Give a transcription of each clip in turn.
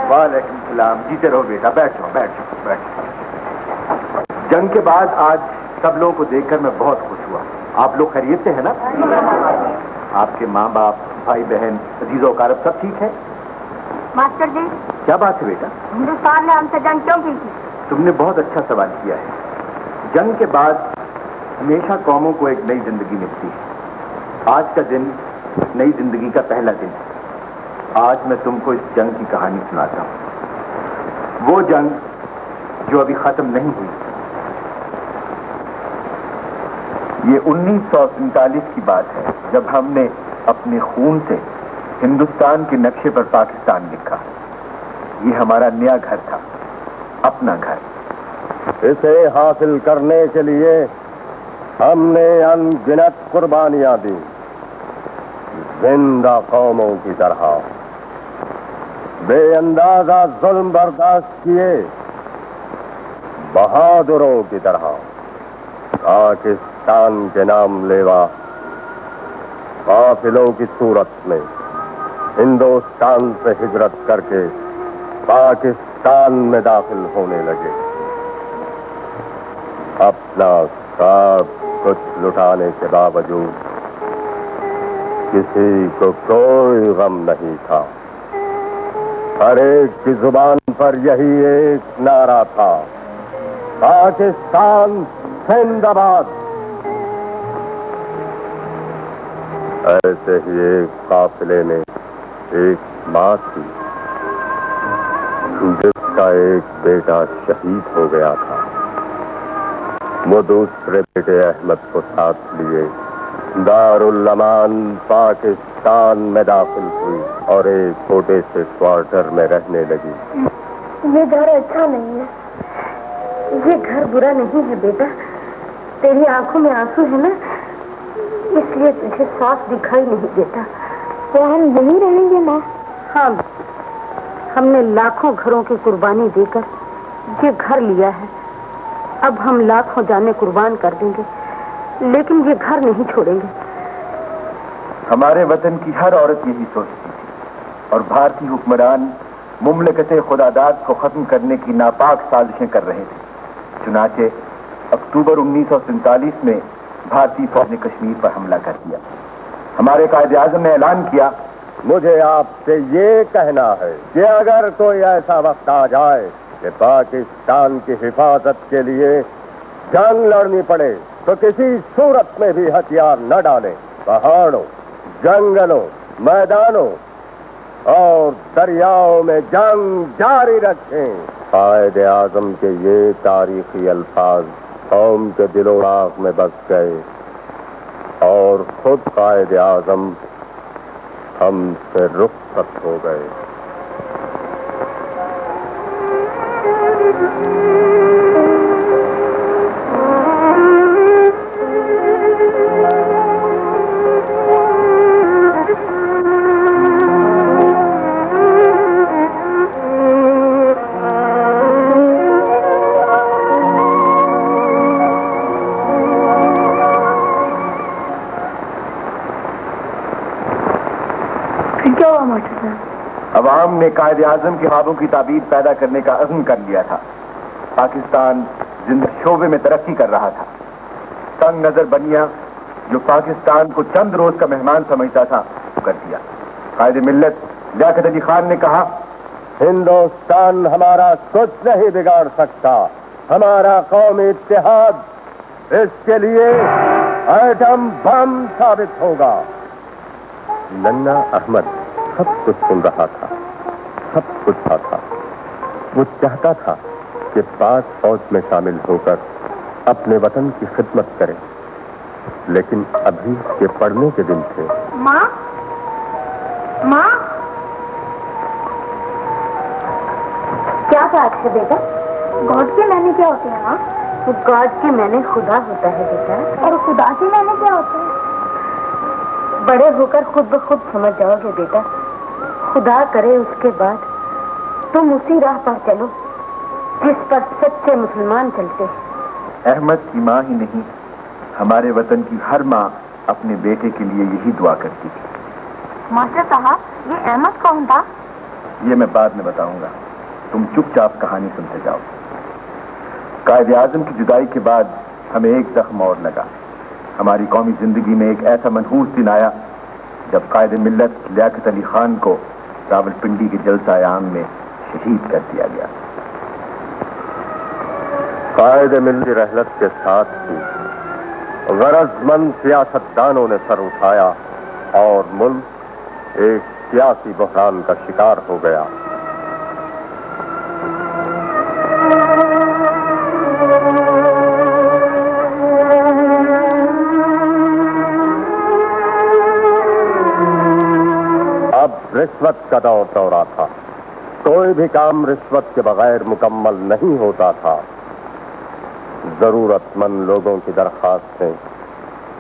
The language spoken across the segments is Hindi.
वालेकुम सलाम। जीते रहो बेटा, बैठो बैठो बैठो। जंग के बाद आज सब लोगों को देखकर मैं बहुत खुश हुआ। आप लोग खैरियत से हैं ना? आपके माँ बाप, भाई बहन, अजीजो कारब सब ठीक है? मास्टर जी, क्या बात है बेटा? हिंदुस्तान ने हमसे जंग क्यों की थी? तुमने बहुत अच्छा सवाल किया है। जंग के बाद हमेशा कौमों को एक नई जिंदगी मिलती है। आज का दिन नई जिंदगी का पहला दिन है। आज मैं तुमको इस जंग की कहानी सुनाता हूं। वो जंग जो अभी खत्म नहीं हुई। ये 1947 की बात है, जब हमने अपने खून से हिंदुस्तान के नक्शे पर पाकिस्तान लिखा। ये हमारा नया घर था, अपना घर। इसे हासिल करने के लिए हमने अनगिनत कुर्बानियां दी, जिंदा कौमों की तरह। बेअंदाजा जुल्म बर्दाश्त किए, बहादुरों की तरह। पाकिस्तान के नाम लेवा काफिलों की सूरत में हिंदुस्तान से हिजरत करके पाकिस्तान में दाखिल होने लगे। अपना सब कुछ लुटाने के बावजूद किसी को कोई गम नहीं था। हर एक की जुबान पर यही एक नारा था, पाकिस्तान जिंदाबाद। ऐसे ही एक काफिले में एक माँ थी, जिसका एक बेटा शहीद हो गया था। वो दूसरे बेटे अहमद को साथ लिए दारुल अमान पाकिस्तान में दाखिल हुई और एक छोटे से क्वार्टर में रहने लगी। ये घर अच्छा नहीं है, ये घर बुरा नहीं है बेटा। तेरी आंखों में आंसू है ना, इसलिए तुझे साफ दिखाई नहीं देता। तो हम यहीं रहेंगे माँ? हाँ, हमने लाखों घरों की कुर्बानी देकर ये घर लिया है। अब हम लाखों जाने कुर्बान कर देंगे, लेकिन ये घर नहीं छोड़ेंगे। हमारे वतन की हर औरत यही सोचती थी और भारतीय हुक्मरान मुमलकत खुदादाद को खत्म करने की नापाक साजिशें कर रहे थे। चुनाचे अक्टूबर 1947 में भारतीय फौज ने कश्मीर पर हमला कर दिया। हमारे कायदे-आज़म ने ऐलान किया, मुझे आपसे ये कहना है कि अगर कोई ऐसा वक्त आ जाए कि पाकिस्तान की हिफाजत के लिए जंग लड़नी पड़े, तो किसी सूरत में भी हथियार न डालें। पहाड़ों, जंगलों, मैदानों और दरियाओं में जंग जारी रखें। कायदे-आज़म के ये तारीखी अल्फाज कौम के दिलो-दिमाग में बस गए और खुद कायदे-आज़म हमसे रुखसत हो गए। अवाम ने कायदे-आज़म के ख्वाबों की ताबीर पैदा करने का अज़्म कर लिया था। पाकिस्तान जिंदा शोबे में तरक्की कर रहा था। तंग नजर बनिया जो पाकिस्तान को चंद रोज का मेहमान समझता था, कर दिया। कायदे मिल्लत लियाकत अली खान ने कहा, हिंदुस्तान हमारा कुछ नहीं बिगाड़ सकता, हमारा कौमी इत्तेहाद इसके लिए एटम बम साबित होगा। नन्ना अहमद सब कुछ सुन रहा था, सब कुछ था। वो चाहता था कि पाक फौज में शामिल होकर अपने वतन की खिदमत करे, लेकिन अभी के पढ़ने के दिन थे। माँ, माँ, क्या बात है बेटा? गॉड के मैंने क्या होते हैं माँ? गॉड के मैंने खुदा होता है बेटा। और खुदा के मैंने क्या होता है? बड़े होकर खुद ब खुद समझ जाओगे बेटा। खुदा करे उसके बाद तुम उसी राह पर चलो जिस पर सच्चे मुसलमान चलते हैं। अहमद की माँ ही नहीं, हमारे वतन की हर माँ अपने बेटे के लिए यही दुआ करती थी। मास्टर साहब, ये अहमद कौन था? ये मैं बाद में बताऊंगा, तुम चुपचाप कहानी सुनते जाओ। कायदे आजम की जुदाई के बाद हमें एक जख्म और लगा। हमारी कौमी जिंदगी में एक ऐसा मनहूस दिन आया जब कायदे मिल्लत लियाकत अली खान को रावलपिंडी के जलसा आम में शहीद कर दिया गया। कायदे मिल्लत रहलत के साथ ही गरजमंद सियासतदानों ने सर उठाया और मुल्क एक सियासी बहरान का शिकार हो गया। अब रिश्वत का दौरा था। कोई भी काम रिश्वत के बगैर मुकम्मल नहीं होता था। जरूरतमंद लोगों की दरखास्तें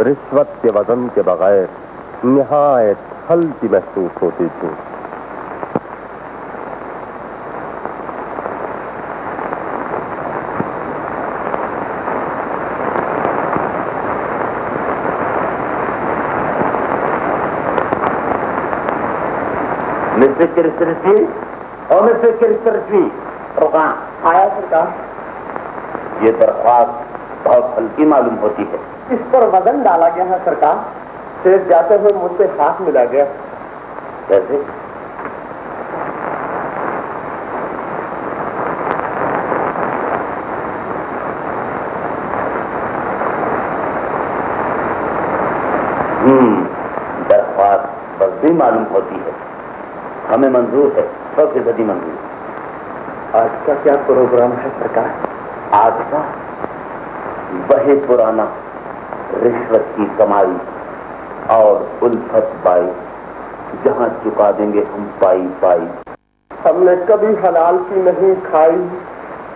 रिश्वत के वजन के बगैर निहायत हल्की महसूस होती थी। मिस्टर किरिस्टरसी और मिस्टर किरिस्टरसी रुका आया सरकार। ये दरख्वास्त बहुत हल्की मालूम होती है। इस पर वजन डाला गया है सरकार। शेष जाते हुए मुझसे हाथ मिला गया। कैसे? दरख्वास्त बस मालूम होती है। हमें मंजूर है, 100% मंजूर। आज का क्या प्रोग्राम है सरकार? आज का वही पुराना रिश्वत की कमाई और उल्फत बाई, जहां चुका देंगे हम पाई पाई। हमने कभी हलाल की नहीं खाई,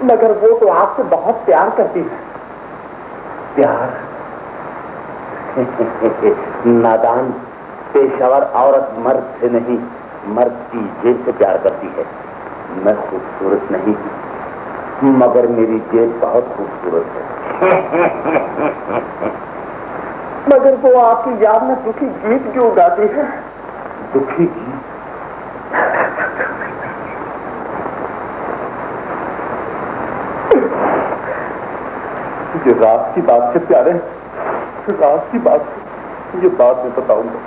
मगर वो तो आपसे बहुत प्यार करती है। प्यार? नादान पेशावर औरत मर्द से नहीं, मर्द की जेब से प्यार करती है। मैं खूबसूरत नहीं, मगर मेरी जेब बहुत खूबसूरत है। मगर वो आपकी याद में दुखी गीत क्यों गाती है? दुखी गीत? ये रात की बात है प्यारे, रात की बात है। ये बात मैं बताऊंगा।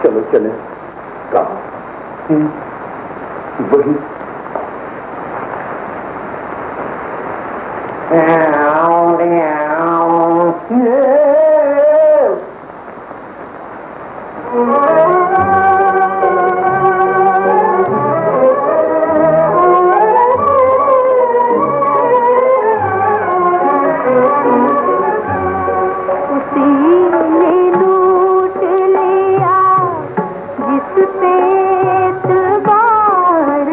चलो चले। कहा? वही जिस पे एतबार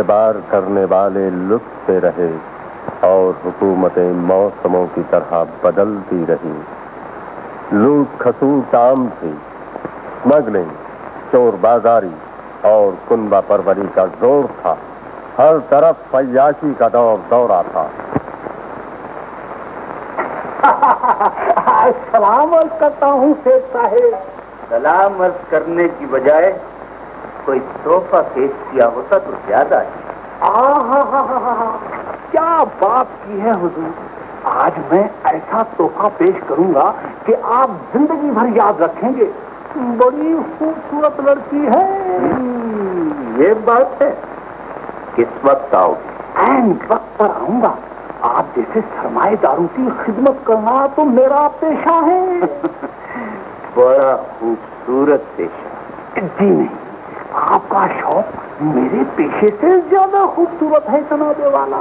एतबार करने वाले लुत्फ से रहे और हुकूमतें मौसमों की तरह बदलती रही। लूट खसूट आम थी, स्मगलिंग, चोरबाजारी और कुनबा परवरी का जोर था। हर तरफ फयाशी का दौरा था। सलाम अर्ज करता हूँ सेठ साहेब। सलाम अर्ज करने की बजाय कोई तोहफा पेश किया होता तो ज्यादा है। क्या बात की है हुजूर। आज मैं ऐसा तोहफा पेश करूंगा कि आप जिंदगी भर याद रखेंगे। बड़ी खूबसूरत लड़की है। ये बात है। किस वक्त आओगे? ऐन वक्त पर आऊंगा। आप जैसे सरमाएदारों की खिदमत करना तो मेरा पेशा है। बड़ा खूबसूरत पेशा। जी नहीं, आपका शौक मेरे पेशे से ज्यादा खूबसूरत है जनाबे वाला।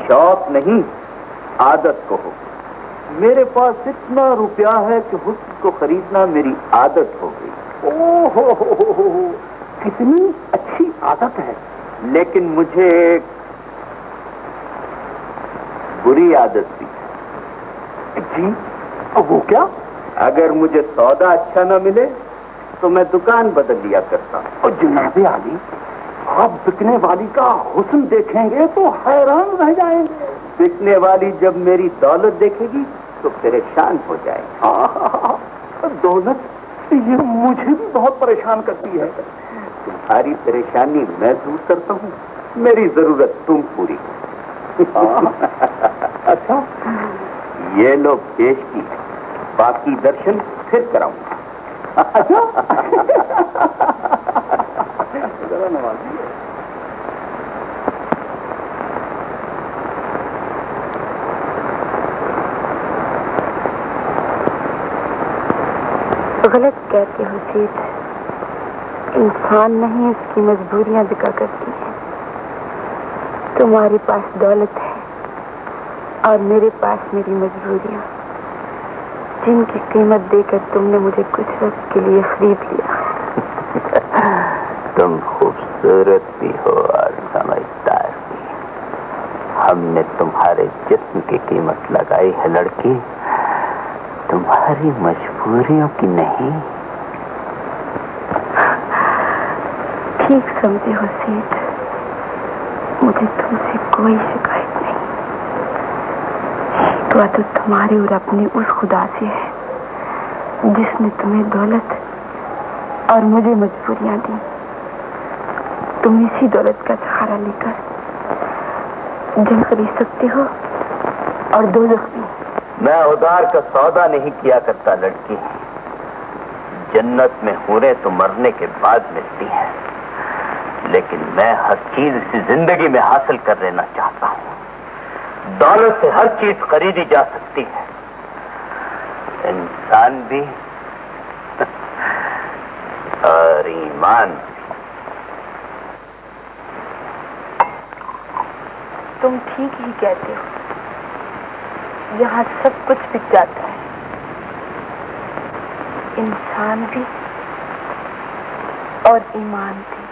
शौक नहीं, आदत को हो। मेरे पास इतना रुपया है कि हुस्न को खरीदना मेरी आदत हो गई। ओहो, कितनी अच्छी आदत है। लेकिन मुझे एक बुरी आदत थी। जी, अब वो क्या? अगर मुझे सौदा अच्छा न मिले तो मैं दुकान बदल लिया करता। और जनाबे आली, आप बिकने वाली का हुस्न देखेंगे तो हैरान रह जाएंगे। बिकने वाली जब मेरी दौलत देखेगी तो परेशान हो जाएगी। दौलत ये मुझे भी बहुत परेशान करती है। तुम्हारी परेशानी मैं दूर करता हूँ, मेरी जरूरत तुम पूरी। अच्छा, ये लो पेश की, बाकी दर्शन फिर कराऊंगा। जरा नवाजिए। गलत कहते हो सेठ। इंसान नहीं, उसकी मजबूरियां दिखा करती हैं। तुम्हारे पास दौलत है और मेरे पास मेरी मजबूरियां, जिनकी कीमत देकर तुमने मुझे कुछ वक्त के लिए खरीद लिया। तुम खूबसूरत भी हो और समझदार भी। हमने तुम्हारे जिस्म की कीमत लगाई है लड़की, तुम्हारी मजबूरियों की नहीं। ठीक समझे हो सेठ, मुझे तुमसे कोई शिकायत नहीं। शिकवा तो तुम्हारे और अपने उस खुदा से है जिसने तुम्हें दौलत और मुझे मजबूरियां दी। तुम इसी दौलत का सहारा लेकर जन्नत खरीद सकते हो और दोज़ख भी। मैं उधार का सौदा नहीं किया करता लड़की। जन्नत में हूरें तो मरने के बाद मिलती हैं, लेकिन मैं हर चीज इसी जिंदगी में हासिल कर लेना चाहता हूँ। दौलत से हर चीज खरीदी जा सकती है, इंसान भी और ईमान। तुम ठीक ही कहते हो, यहाँ सब कुछ बिक जाता है, इंसान भी और ईमान भी।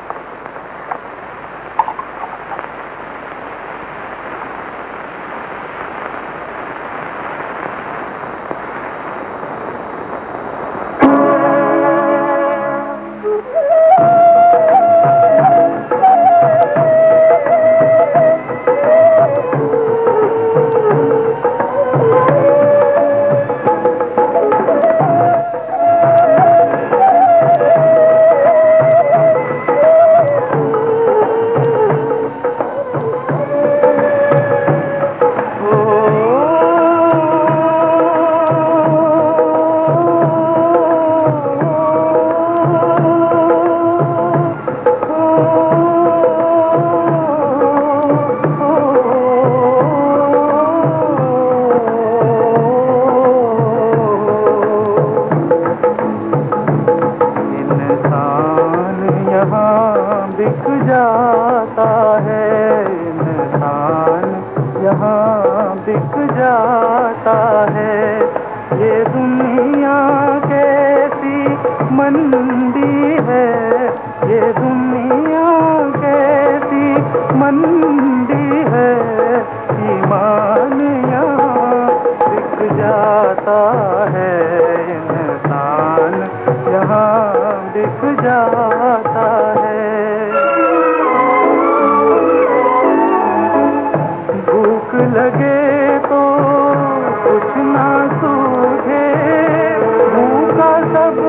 मंदी है ये दुनिया कैसी जाता है इंसान, यहाँ बिक जाता है। भूख लगे तो कुछ ना सूझे, भूखा सब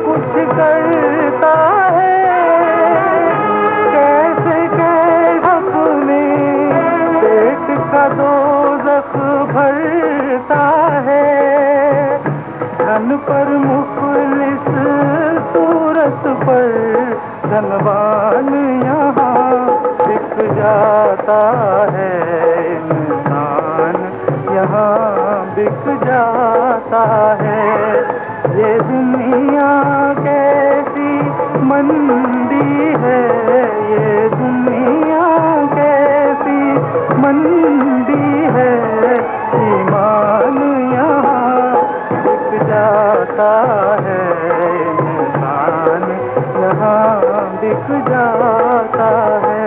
कुछ करता है। कैसे अपने पेट का दोज़ख भरता है। धन पर मुफलिस सूरत पर धनवान यहाँ बिक जाता है इंसान, यहाँ बिक जाता है। ये दुनिया कैसी मंदी है, ये दुनिया कैसी मंदी है। ईमान यहाँ बिक जाता है इंसान, यहाँ बिक जाता है।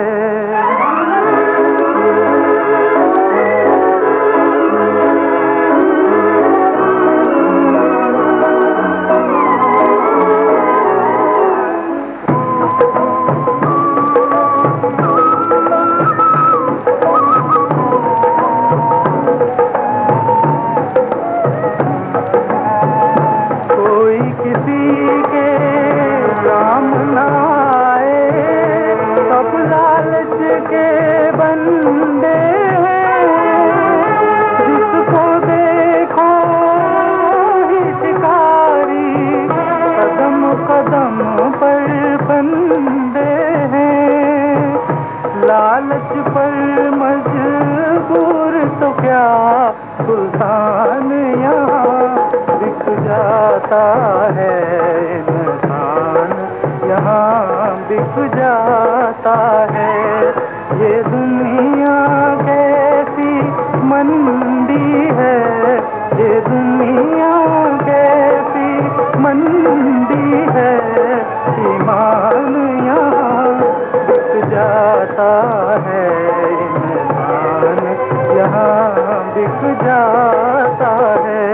लालच पर मजबूर तो क्या सुल्तान यहाँ बिक जाता है इंसान, यहाँ बिक जाता है। ये दुनिया कैसी मंदी है, ये दुनिया कैसी मंदी है। ईमान यहाँ बिक जाता है इंसान, यहाँ बिक जाता है।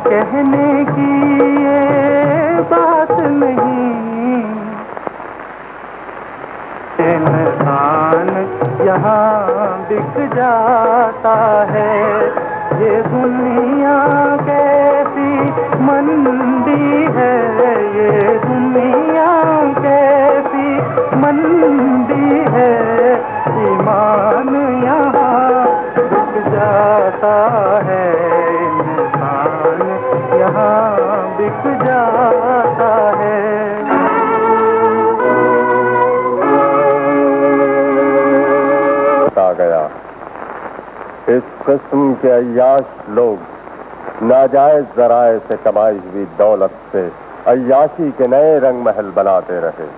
कहने की ये बात नहीं, इंसान यहाँ बिक जाता है। ये दुनिया कैसी मंदी है, ये दुनिया कैसी मंदी है। ईमान यहाँ बिक जाता है इंसान, यहाँ बिक जाता है। आ गया इस किस्म के अय्याश लोग नाजायज जराए से कमाई हुई दौलत से अय्याशी के नए रंग महल बनाते रहे,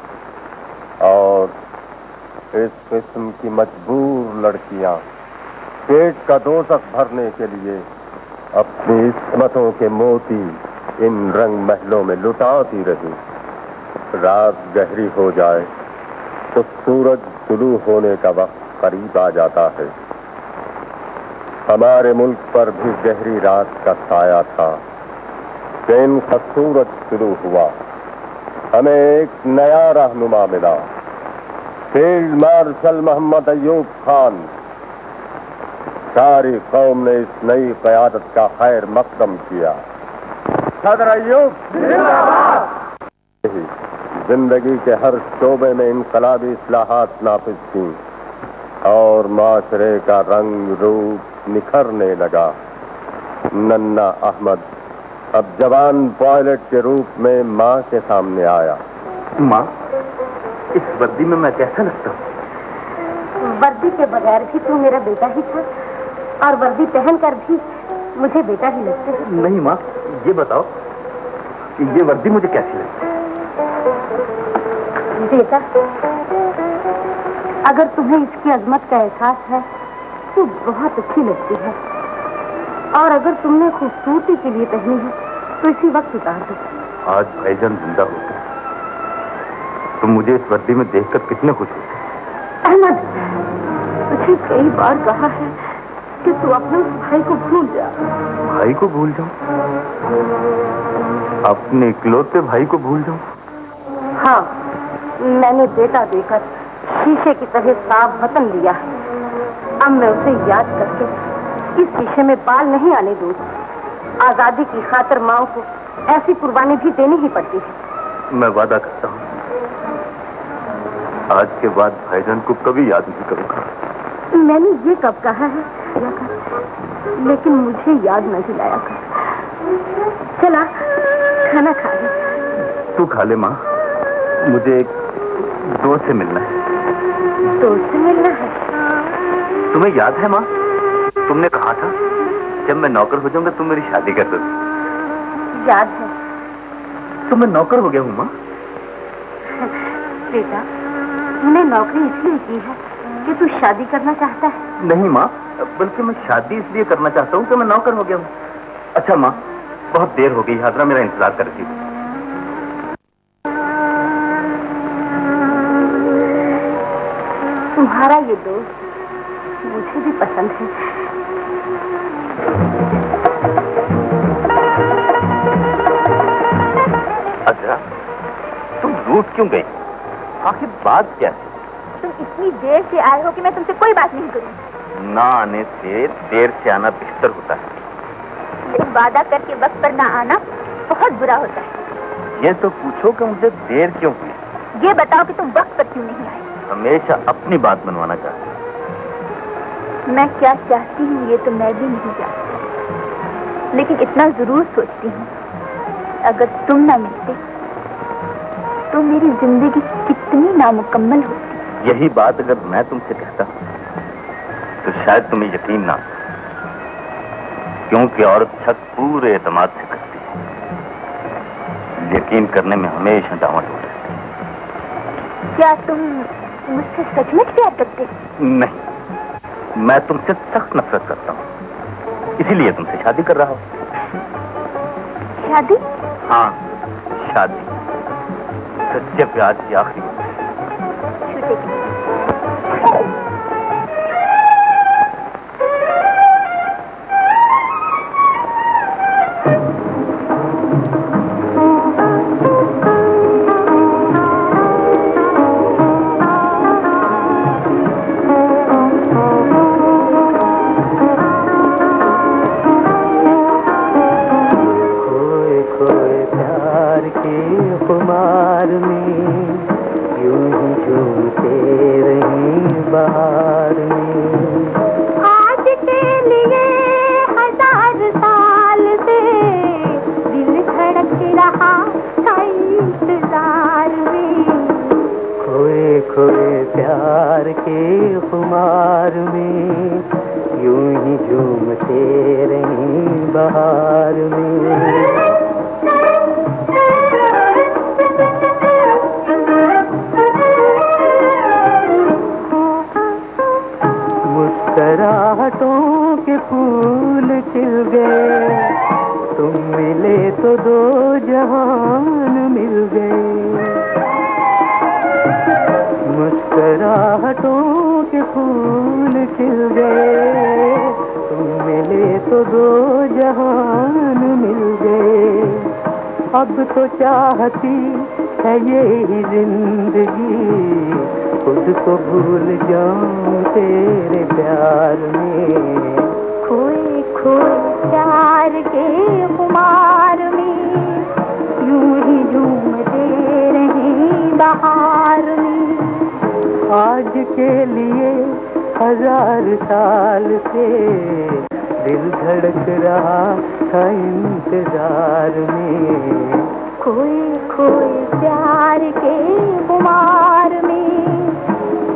और इस किस्म की मजबूर लड़कियां पेट का दोज़ख भरने के लिए अपनी इस्मतों के मोती इन रंग महलों में लुटाती रही। रात गहरी हो जाए तो सूरज तुलू होने का वक्त करीब आ जाता है। हमारे मुल्क पर भी गहरी रात का साया था कि इनका सूरज शुरू हुआ। हमें एक नया रहनुमा मिला, फील्ड मार्शल मोहम्मद अय्यूब खान। सारी कौम ने इस नई क़यादत का खैर मक़दम किया। सदर अय्यूब जिंदगी के हर शोबे में इनकलाबी इस्लाहात नाफिज की और माशरे का रंग रूप निखरने लगा। नन्ना अहमद अब जवान पायलट के रूप में माँ के सामने आया। माँ, इस वर्दी में मैं कैसा लगता हूँ? वर्दी के बगैर भी तू मेरा बेटा ही था और वर्दी पहनकर भी मुझे बेटा ही लगते है। नहीं माँ, ये बताओ कि ये वर्दी मुझे कैसी लगती है? बेटा, अगर तुम्हें इसकी अजमत का एहसास है तो बहुत अच्छी लगती है, और अगर तुमने खूबसूरती के लिए पहनी है तो इसी वक्त उतार दो। आज भाईजान जिंदा होते तो मुझे इस वर्दी में देखकर कितने खुश होते। अहमद, तुझे कई बार कहा है कि तू अपने उस भाई को भूल जा। भाई को भूल जाऊं? अपने इकलौते भाई को भूल जाऊं? हाँ, मैंने बेटा देकर शीशे की तरह साफ वतन लिया है। अब मैं उसे याद करके इस शीशे में बाल नहीं आने दूंगी। आजादी की खातिर माँ को ऐसी कुर्बानी भी देनी ही पड़ती है। मैं वादा करता हूँ आज के बाद भाईजान को कभी याद नहीं करूंगा। मैंने ये कब कहा है? लेकिन मुझे याद न दिलाया कर। चला, खाना खा ले। तू खा ले माँ, मुझे एक दोस्त से मिलना है। दोस्त से मिलना है? तुम्हें याद है माँ, तुमने कहा था जब मैं नौकर हो जाऊंगा तुम मेरी शादी कर दोगी। याद है। तो मैं नौकर हो गया हूँ माँ। बेटा, तूने नौकरी इसलिए की है कि तू शादी करना चाहता है? नहीं माँ, बल्कि मैं शादी इसलिए करना चाहता हूँ कि मैं नौकर हो गया हूँ। अच्छा माँ, बहुत देर हो गई, हाजरा मेरा इंतजार कर रही है। तुम्हारा ये दोस्त मुझे भी पसंद है। अच्छा, तुम रूठ क्यों गई? आखिर बात क्या है? तुम इतनी देर से आए हो कि मैं तुमसे कोई बात नहीं करूँ। ना आने से देर से आना बेहतर होता है। लेकिन वादा करके वक्त पर ना आना बहुत बुरा होता है। ये तो पूछो कि मुझे देर क्यों हुई। ये बताओ कि तुम वक्त पर क्यों नहीं आए। हमेशा अपनी बात मनवाना चाहती हूँ। मैं क्या चाहती हूँ ये तो मैं भी नहीं जानती, लेकिन इतना जरूर सोचती हूँ अगर तुम ना मिलते तो मेरी जिंदगी कितनी नामुकम्मल होती। यही बात अगर मैं तुमसे कहता तो शायद तुम्हें यकीन ना, क्योंकि औरत शक पूरे एतमाद से करती है, यकीन करने में हमेशा डावाडोल रहती है। क्या तुम मुझसे सचमुच प्यार करते? नहीं, मैं तुमसे सख्त नफरत करता हूँ, इसीलिए तुमसे शादी कर रहा हूँ। शादी? हाँ, शादी सच्चे प्यार की आखिरी छूटे की। मुस्कुराहटों के फूल खिल गए, तुम मिले तो दो जहान मिल गए। मुस्कुराहटों के फूल खिल गए, तुम मिले तो दो जहान मिल गए। अब तो चाहती है यही जिंदगी, खुद को भूल जाऊं तेरे प्यार में। खोए खोए प्यार के खुमार में यूं ही झूमते रहे बहार में। आज के लिए 1000 साल से दिल धड़क रहा था इंतजार में। खोए खोए प्यार के खुमार में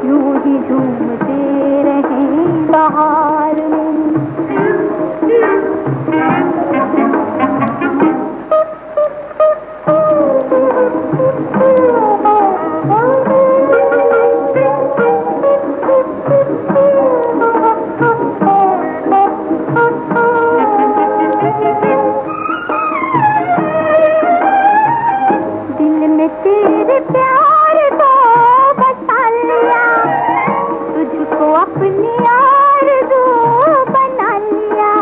यूं ही झूमते रहे बहार में। दिल में तेरे प्यार को बसा लिया, तुझको अपनी आरज़ू बना लिया।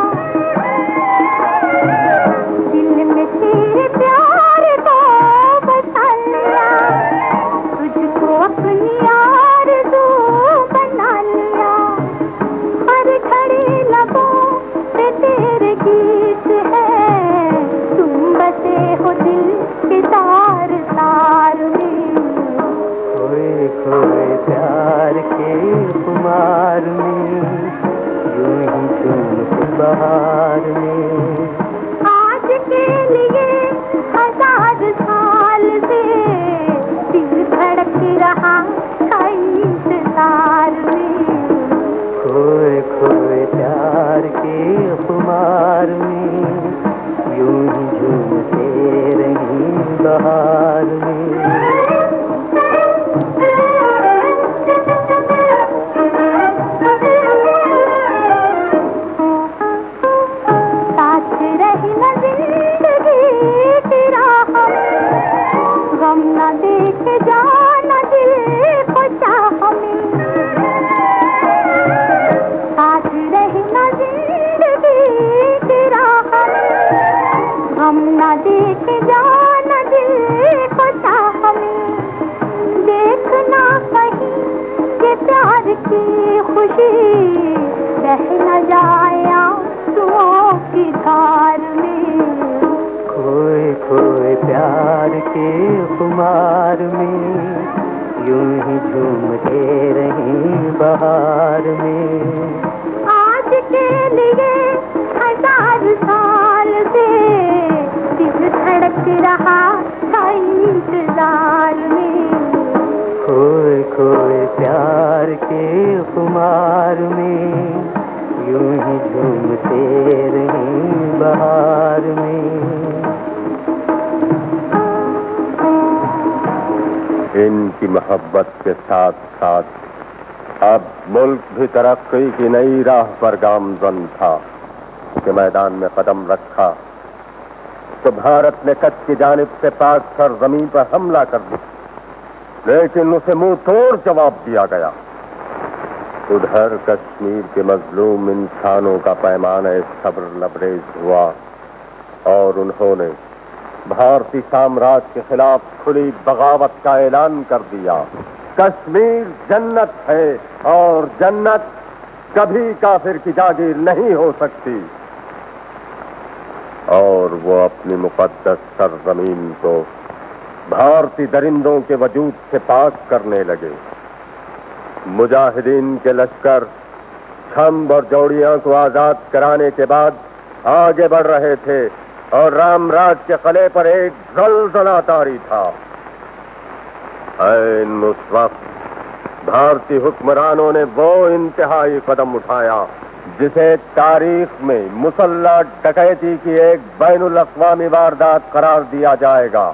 दिल में तेरे प्यार को बसा लिया, तुझको अपनी आरज़ू बना लिया। हर घड़ी लबों पे तेरे गीत है, तुम बसे हो दिल के तार तार में। खोए खोए प्यार के खुमार में यूं ही झूमते बहार में। आज के लिए 1000 साल से दिल धड़क रहा था इंतजार में। खोए खोए प्यार के खुमार में यूं ही झूमते रही बहार में। साथ रही न जिंदगी की राह में, गम न देख जाना दिल को चाह में। साथ रही न जिंदगी की राह में, गम न देख जाना दिल को चाह में। देखना कहीं ये प्यार की खुशी रह न जाए आंसुओं की धार में। खोए खोए प्यार के खुमार में यूं ही झूमते रही बहार में। आज के लिए 1000 साल से दिल धड़क रहा था इंतजार में। खोए खोए प्यार के खुमार में यूं ही झूमते रही बहार में। इनकी मोहब्बत के साथ साथ अब मुल्क भी तरक्की की नई राह पर गामजन था कि मैदान में कदम रखा तो भारत ने कच्छ की जानिब से पाक सरजमीन पर हमला कर दिया, लेकिन उसे मुंह तोड़ जवाब दिया गया। उधर कश्मीर के मजलूम इंसानों का पैमाना सब्र लबरेज हुआ और उन्होंने भारतीय साम्राज्य के खिलाफ खुली बगावत का ऐलान कर दिया। कश्मीर जन्नत है और जन्नत कभी काफिर की जागीर नहीं हो सकती। और वो अपनी मुकद्दस सरजमीन को भारतीय दरिंदों के वजूद से पाक करने लगे। मुजाहिदीन के लश्कर छम्ब और जौड़ियां को आजाद कराने के बाद आगे बढ़ रहे थे और रामराज के किले पर एक ज़लज़ला तारी था। ऐन उस वक्त भारतीय हुक्मरानों ने वो इंतहाई कदम उठाया जिसे तारीख में मुसल्लह डकैती की एक बैनुल अक़वामी वारदात करार दिया जाएगा।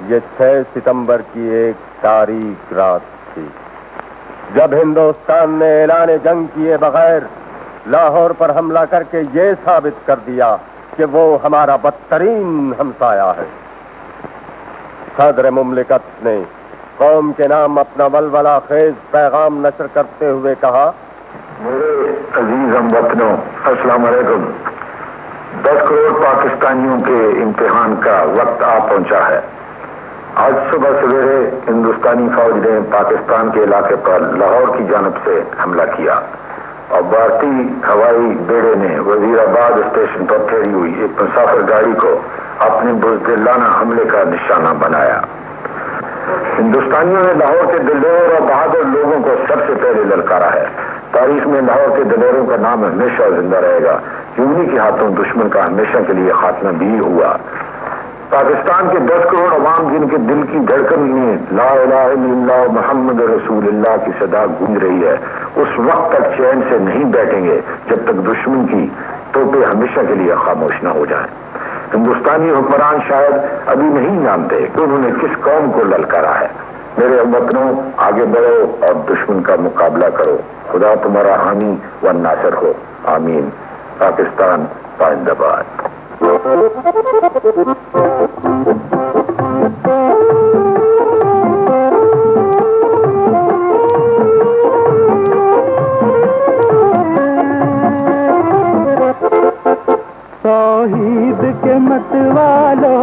ये 6 सितंबर की एक तारीख रात थी जब हिंदुस्तान ने ऐलान जंग किए बगैर लाहौर पर हमला करके ये साबित कर दिया कि वो हमारा बदतरीन हमसाया है। सदर मुमलिकत ने कौम के नाम अपना वलवला खेज पैगाम नशर करते हुए कहा, मेरे अजीज हमवतनों, अस्सलाम वालेकुम। 10 करोड़ पाकिस्तानियों के इम्तिहान का वक्त आ पहुंचा है। आज सुबह सवेरे हिंदुस्तानी फौज ने पाकिस्तान के इलाके पर लाहौर की जानब से हमला किया और भारतीय हवाई बेड़े ने वजीराबाद स्टेशन पर ठहरी हुई एक मुसाफिर गाड़ी को अपने बुज़दिलाना हमले का निशाना बनाया। हिंदुस्तानियों ने लाहौर के दिलेर और बहादुर लोगों को सबसे पहले ललकारा है। तारीख में लाहौर के दिलेरों का नाम हमेशा जिंदा रहेगा। कि उन्हीं के हाथों दुश्मन का हमेशा के लिए खात्मा भी हुआ। पाकिस्तान के 10 करोड़ अवाम जिनके दिल की धड़कन में ला इलाहा इल्लल्लाह मुहम्मद रसूलुल्लाह की सदा गूंज रही है, उस वक्त तक चैन से नहीं बैठेंगे जब तक दुश्मन की तोपे हमेशा के लिए खामोश न हो जाएं। हिंदुस्तानी हुक्मरान शायद अभी नहीं जानते कि उन्होंने किस कौम को ललकारा है। मेरे वतनों, आगे बढ़ो और दुश्मन का मुकाबला करो। खुदा तुम्हारा हामी व नासर हो। आमीन। पाकिस्तान पाइंदाबाद। तौहीद के मतवालो,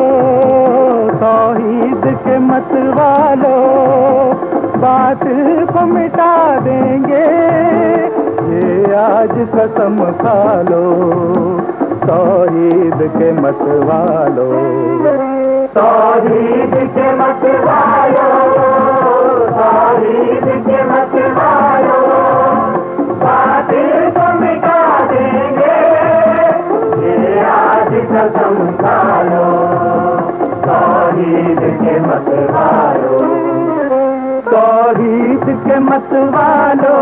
तौहीद के मतवालो, बातिल को मिटा देंगे, ये आज कसम खा लो। तौहीद के मतवालो, तौहीद के मतवालो, तौहीद के मतवालो, बातिल को मिटा देंगे, आज कसम खा लो। तौहीद के मतवालो, तौहीद के मतवालो।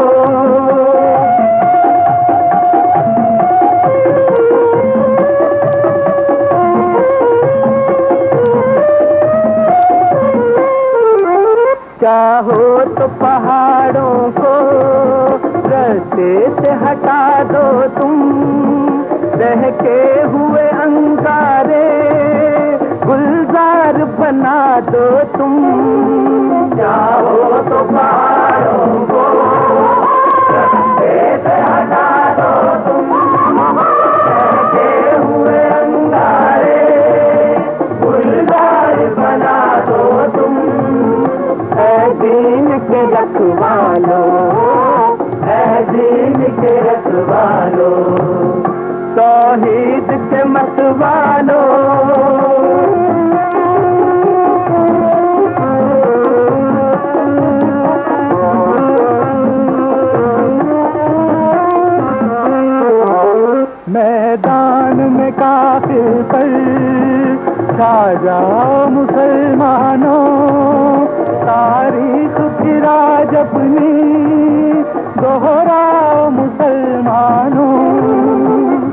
चाहो तो पहाड़ों को रास्ते से हटा दो तुम, बहके हुए अंगारे गुलजार बना दो तुम। चाहो तो पहाड़ों को रास्ते से हटा दो तुम, बहके हुए अंगारे गुलजार बना दो तुम। ऐ दीन के रखवालो, ऐ दीन के रखवालो, तौहीद के मतवालो। मैदान में काफिर पर छा जाओ मुसलमानों, तारीख की राज अपनी दोहराओ मुसलमानों।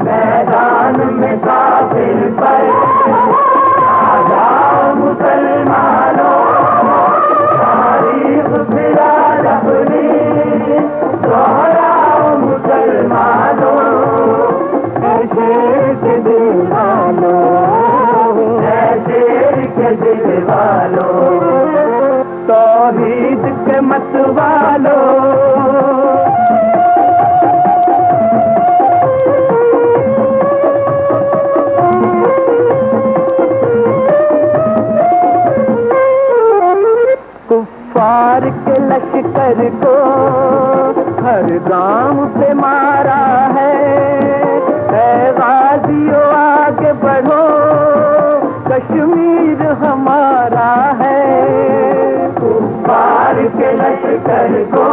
मैदान में काफिर पर छा जाओ मुसलमानों, तारीख की राज अपनी दोहराओ मुसलमानों। शेर के दिल वालो, शेर के दिल वालो, तौहीद के मतवालो। कुफ्फार के लश्कर को हर गांव पे मारा है, ऐ गाजियों आगे बढ़ो, कश्मीर हमारा है। कुफ्फार के लश्कर को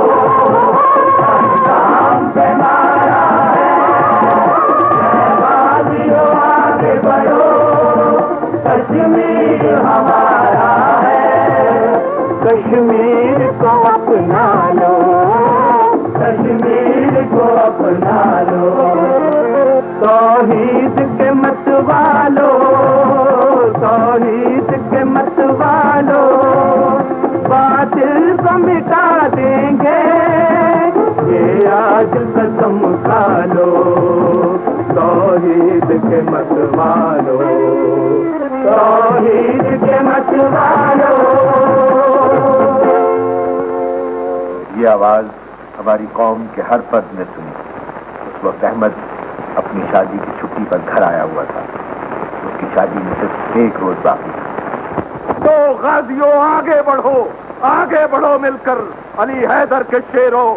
हर गांव पे मारा है, ऐ गाजियों आगे बढ़ो, कश्मीर हमारा है। कश्मीर को अपना लो, कश्मीर को अपना लो, तौहीद के मतवालो, तौहीद के मतवालो। बातिल को मिटा देंगे, ये आज कसम खा लो। तौहीद के मतवालो, तौहीद के मतवालो। ये आवाज हमारी कौम के हर फर्द ने सुनी। उस वक्त अहमद अपनी शादी की छुट्टी पर घर आया हुआ था। उसकी शादी में सिर्फ 1 रोज बाकी था। तो गाजियों आगे बढ़ो मिलकर, अली हैदर के शेरों।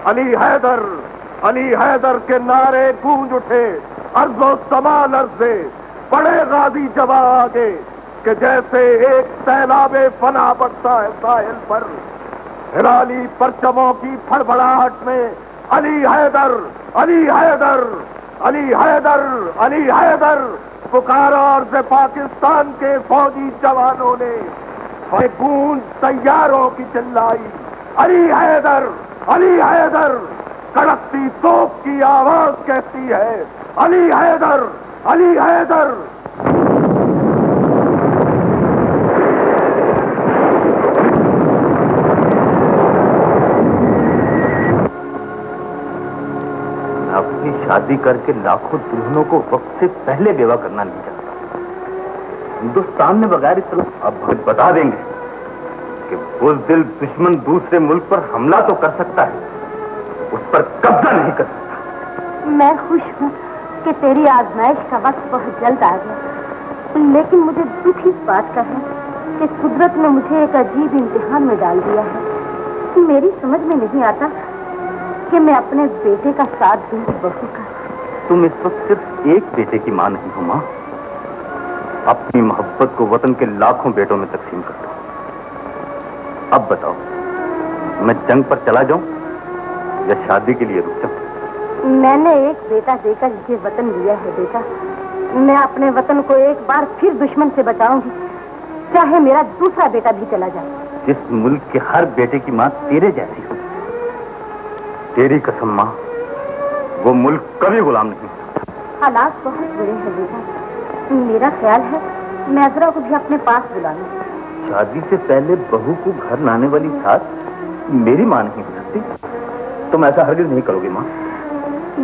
अली हैदर के नारे गूंज उठे, अर्ज़ो समा लर्ज़े, बड़े गाजी जवा आगे कि जैसे एक सैलाबे फना बढ़ता है साहिल पर। हिलाली परचमों की फड़फड़ाहट में अली हैदर अली हैदर, अली हैदर पुकारा और से पाकिस्तान के फौजी जवानों ने गूंज तैयारों की चिल्लाई, अली हैदर, अली हैदर। कड़कती तोप की आवाज कहती है, अली हैदर, अली हैदर। अपनी शादी करके लाखों दुल्हनों को वक्त से पहले बेवा करना नहीं चाहता। हिंदुस्तान में बगैर इतना अब बता देंगे कि बुज़दिल दुश्मन दूसरे मुल्क पर हमला तो कर सकता है, उस पर कब्जा नहीं कर सकता। मैं खुश हूँ कि तेरी आजमाइश का वक्त बहुत जल्द आ गया, लेकिन मुझे दुख इस बात का है कि कुदरत ने मुझे एक अजीब इम्तिहान में डाल दिया है। मेरी समझ में नहीं आता कि मैं अपने बेटे का साथ दूं बहू का। तुम इस वक्त सिर्फ एक बेटे की मां नहीं हो मां, अपनी मोहब्बत को वतन के लाखों बेटों में तकसीम कर दो। अब बताओ, मैं जंग पर चला जाऊं या शादी के लिए रुक जाऊं? मैंने एक बेटा देकर ये वतन लिया है बेटा। मैं अपने वतन को एक बार फिर दुश्मन से बचाऊंगी, चाहे मेरा दूसरा बेटा भी चला जाए। जिस मुल्क के हर बेटे की मां तेरे जैसी हो, तेरी कसम मां, वो मुल्क कभी गुलाम नहीं होता। हालात बहुत बुरे हैं बेटा। मेरा ख्याल है मैं अजरा को भी अपने पास बुला लूं। शादी से पहले बहू को घर लाने वाली सास मेरी मां नहीं हो सकती। तुम ऐसा हरगिज नहीं करोगे मां।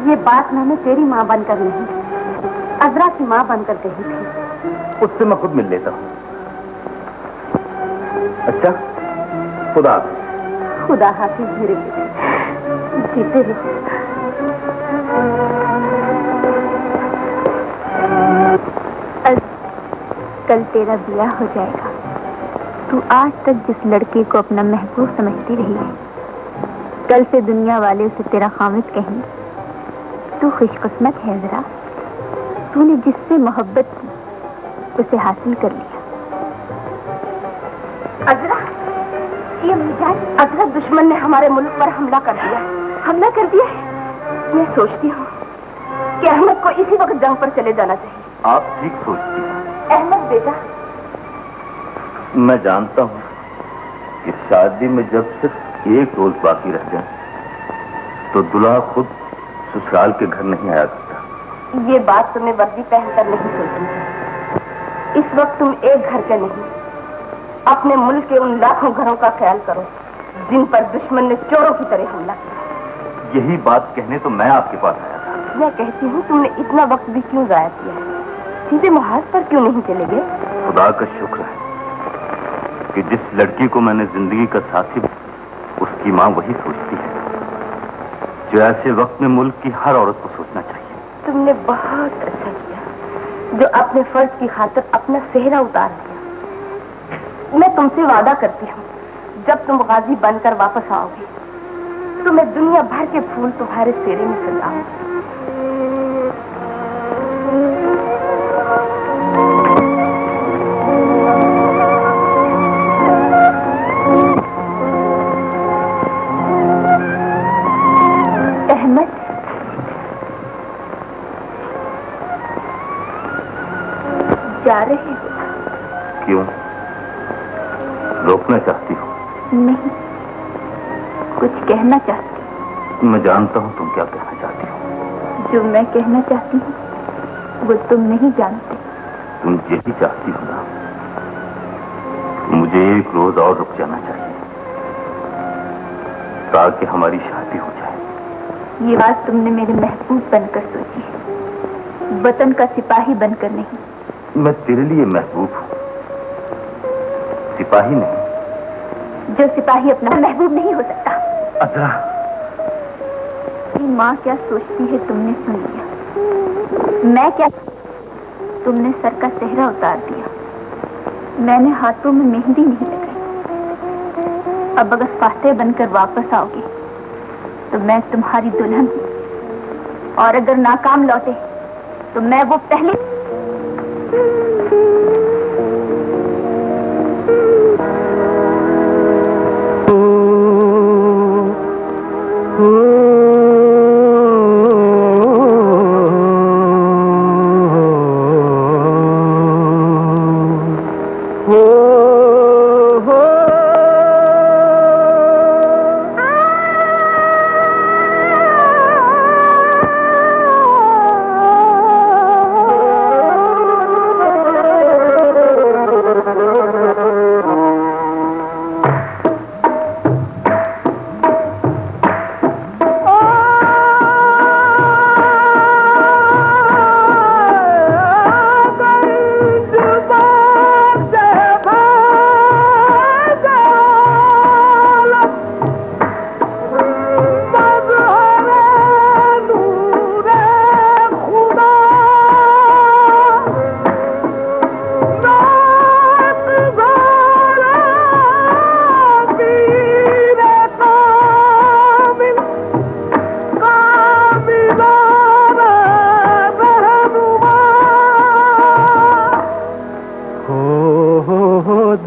ये बात मैंने तेरी माँ बनकर नहीं, अजरा की माँ बनकर कही थी। उससे मैं खुद मिल लेता हूँ। अच्छा, खुदा हाफिज। खुदा हाफिज मेरे बेटे, जीते रहो। कल तेरा ब्याह हो जाएगा। तू आज तक जिस लड़के को अपना महबूब समझती रही है, कल से दुनिया वाले उसे तेरा खामिद कहेंगे। तू खुशकिस्मत है जरा, तूने जिससे मोहब्बत की उसे हासिल कर लिया। अजरा, ये मिजाज अजरा, दुश्मन ने हमारे मुल्क पर हमला कर दिया। हमला कर दिया है। मैं सोचती हूँ कि अहमद को इसी वक्त जंग पर चले जाना चाहिए। आप ठीक सोचती हैं। अहमद बेटा, मैं जानता हूँ कि शादी में जब सिर्फ एक रोज बाकी रह जाए तो दुल्हा खुद ससुराल के घर नहीं आया करता। ये बात तुम्हें वर्दी पहनकर नहीं सोचनी है। इस वक्त तुम एक घर के नहीं, अपने मुल्क के उन लाखों घरों का ख्याल करो जिन पर दुश्मन ने चोरों की तरह हमला किया। यही बात कहने तो मैं आपके पास आया था। मैं कहती हूँ तुमने इतना वक्त भी क्यों जाया किया है? सीधे मुहाज पर क्यों नहीं चले गए? खुदा का शुक्र है कि जिस लड़की को मैंने जिंदगी का साथी, उसकी माँ वही सोचती है जो ऐसे वक्त में मुल्क की हर औरत को सोचना चाहिए। तुमने बहुत अच्छा किया जो अपने फर्ज की खातिर अपना सेहरा उतार दिया। मैं तुमसे वादा करती हूँ, जब तुम गाजी बनकर वापस आओगे तो मैं दुनिया भर के फूल तुम्हारे सेहरे में सजाऊंगी। अहमद, जा रहे हो? क्यों? रोकना चाहती हो? नहीं, कुछ कहना चाहती। मैं जानता हूँ तुम क्या कहना चाहती हो। जो मैं कहना चाहती हूँ वो तुम नहीं जानते। तुम यही चाहती हो ना, मुझे एक रोज और रुक जाना चाहिए ताकि हमारी शादी हो जाए। ये बात तुमने मेरे महबूब बनकर सोची है, वतन का सिपाही बनकर नहीं। मैं तेरे लिए महबूब हूँ, सिपाही नहीं। जो सिपाही अपना महबूब नहीं हो सकता। अजरा, माँ क्या सोचती है तुमने सुन लिया। मैं क्या, तुमने सर का सेहरा उतार दिया, मैंने हाथों में मेहंदी नहीं लगाई। अब अगर फातेह बनकर वापस आओगी तो मैं तुम्हारी दुल्हन हूँ, और अगर नाकाम लौटे तो मैं वो पहले।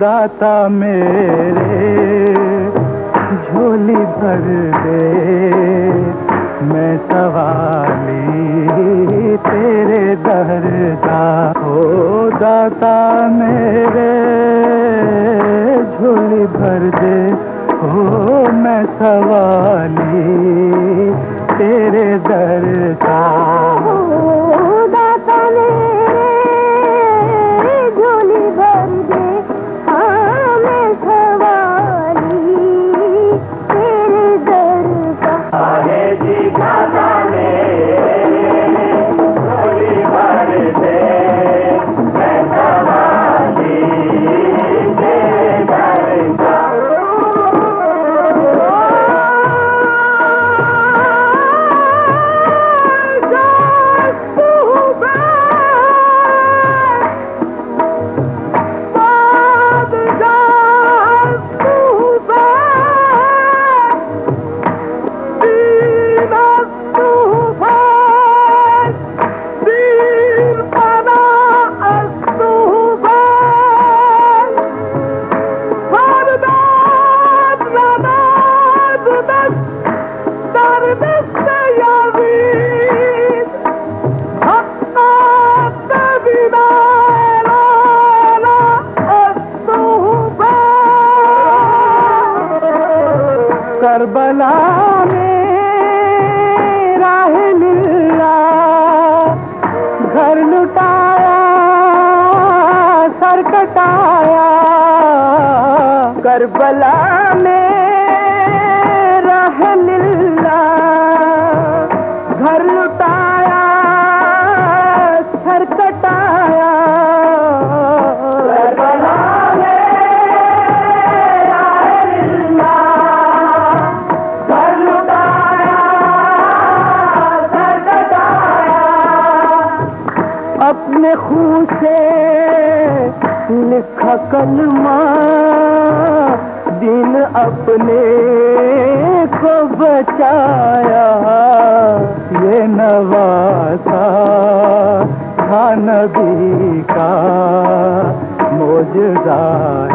दाता मेरे झोली भर दे, मैं सवाली तेरे दर का। ओ दाता मेरे झोली भर दे, ओ मैं सवाली तेरे दर का। ओ दाता मेरे झोली भर दे, हाँ मैं सवाली तेरे दर का। आहे जी दाता मेरे झोली भर दे, मैं सवाली तेरे दर का। करबला में राह लिल्ला, घर लुटाया सर कटाया। करबला में राह लिल्ला, घर लुटाया सर कटाया। अपने खून से लिखा कलमा, दिन अपने को बचाया। ये नवासा था नबी का, मौजज़ा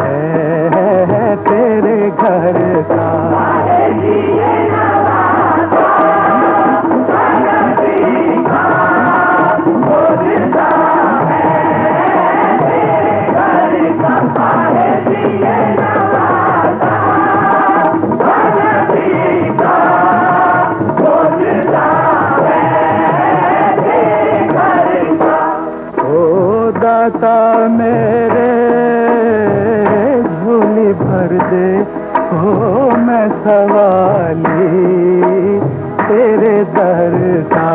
है तेरे घर का। दाता मेरे झोली भर दे, ओ मैं सवाली तेरे दर का।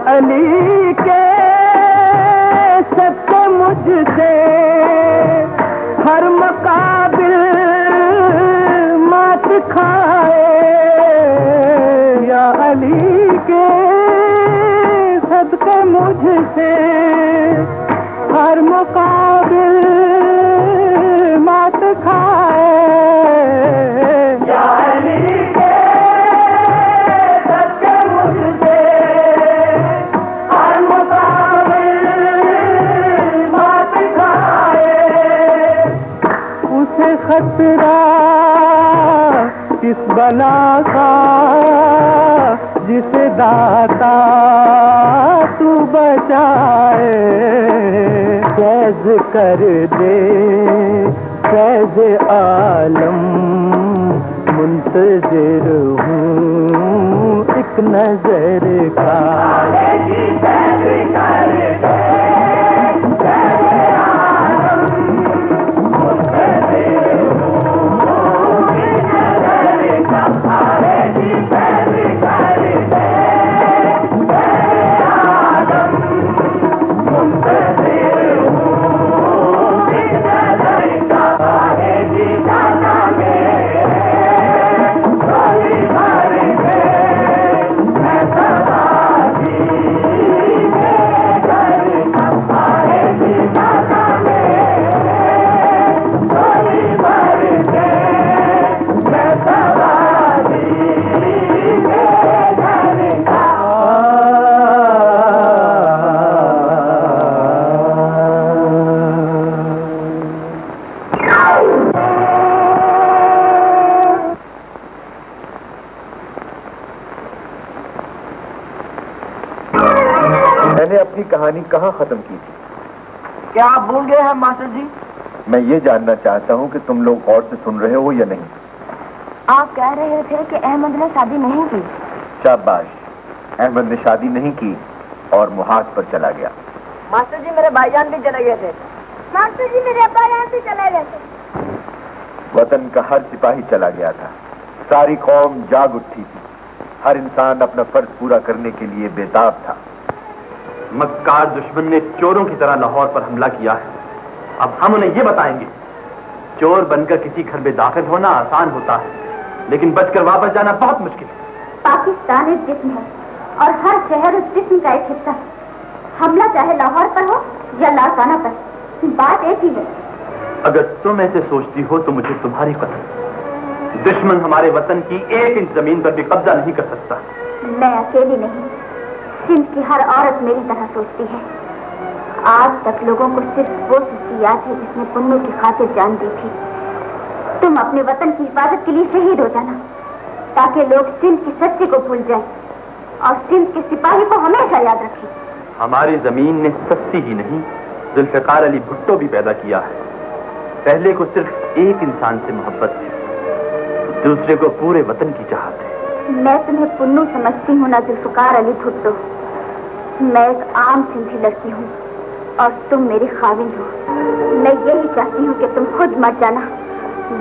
अली के सबसे मुझसे हर मुकाबिल मात खाए। या अली के सबके मुझसे हर मुकाबिल मात खाए। या अली के सबके मुझसे खतरा किस बला का जिसे दाता तू बचाए, फैज कर दे फैज आलम, मुंतजिर हूँ एक नजर का। मैंने अपनी कहानी कहाँ खत्म की थी? क्या आप भूल गए हैं मास्टर जी? मैं ये जानना चाहता हूँ कि तुम लोग गौर से सुन रहे हो या नहीं। आप कह रहे थे कि अहमद ने शादी नहीं की। शाबाश, अहमद ने शादी नहीं की और मुहाज पर चला गया। मास्टर जी मेरे भाईजान भी चले गए थे। मास्टर जी मेरे अब्बा यहाँ से चले गए थे। वतन का हर सिपाही चला गया था, सारी कौम जाग उठी थी, हर इंसान अपना फर्ज पूरा करने के लिए बेताब था। मक्कार दुश्मन ने चोरों की तरह लाहौर पर हमला किया है। अब हम उन्हें ये बताएंगे, चोर बनकर किसी घर में दाखिल होना आसान होता है, लेकिन बचकर वापस जाना बहुत मुश्किल है। पाकिस्तान एक जिस्म है और हर शहर उस जिस्म का एक हिस्सा। हमला चाहे लाहौर पर हो या लारकाना पर, बात एक ही है। अगर तुम ऐसे सोचती हो तो मुझे तुम्हारी कसम, दुश्मन हमारे वतन की 1 इंच जमीन पर भी कब्जा नहीं कर सकता। मैं अकेली नहीं, सिंध की हर औरत मेरी तरह सोचती है। आज तक लोगों को सिर्फ वो सुस्ती याद है जिसने पुन्नू की खातिर जान दी थी। तुम अपने वतन की हिफाजत के लिए शहीद हो जाना, ताकि लोग सिंध की सच्ची को भूल जाएं और सिंध के सिपाही को हमेशा याद रखें। हमारी जमीन ने सस्ती ही नहीं, जुल्फिकार अली भुट्टो भी पैदा किया है। पहले को सिर्फ एक इंसान से मोहब्बत थी, दूसरे को पूरे वतन की चाहत है। मैं तुम्हें पुन्नू समझती हूँ ना जुल्फिकार अली भुट्टो। मैं एक आम सिंधी लड़की हूँ और तुम मेरी खाविंद हो। मैं यही चाहती हूँ कि तुम खुद मर जाना,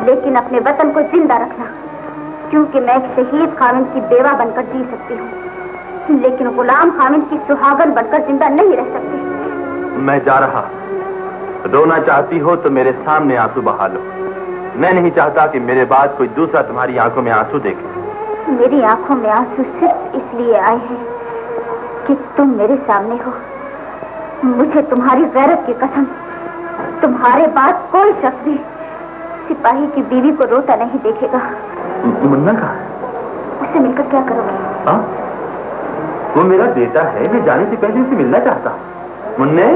लेकिन अपने वतन को जिंदा रखना, क्योंकि मैं एक शहीद खाविंद की बेवा बनकर जी सकती हूँ, लेकिन गुलाम खाविंद की सुहागन बनकर जिंदा नहीं रह सकती। मैं जा रहा। रोना चाहती हो तो मेरे सामने आंसू बहा लो। मैं नहीं चाहता कि मेरे बाद कोई दूसरा तुम्हारी आंखों में आंसू देखे। मेरी आंखों में आंसू सिर्फ इसलिए आए हैं कि तुम मेरे सामने हो। मुझे तुम्हारी गैरत की कसम, तुम्हारे बाद कोई शख्स भी सिपाही की बीवी को रोता नहीं देखेगा। मुन्ना कहाँ? उससे मिलकर क्या करोगे? हाँ? वो मेरा बेटा है, मैं जाने से पहले उसे मिलना चाहता। मुन्ने,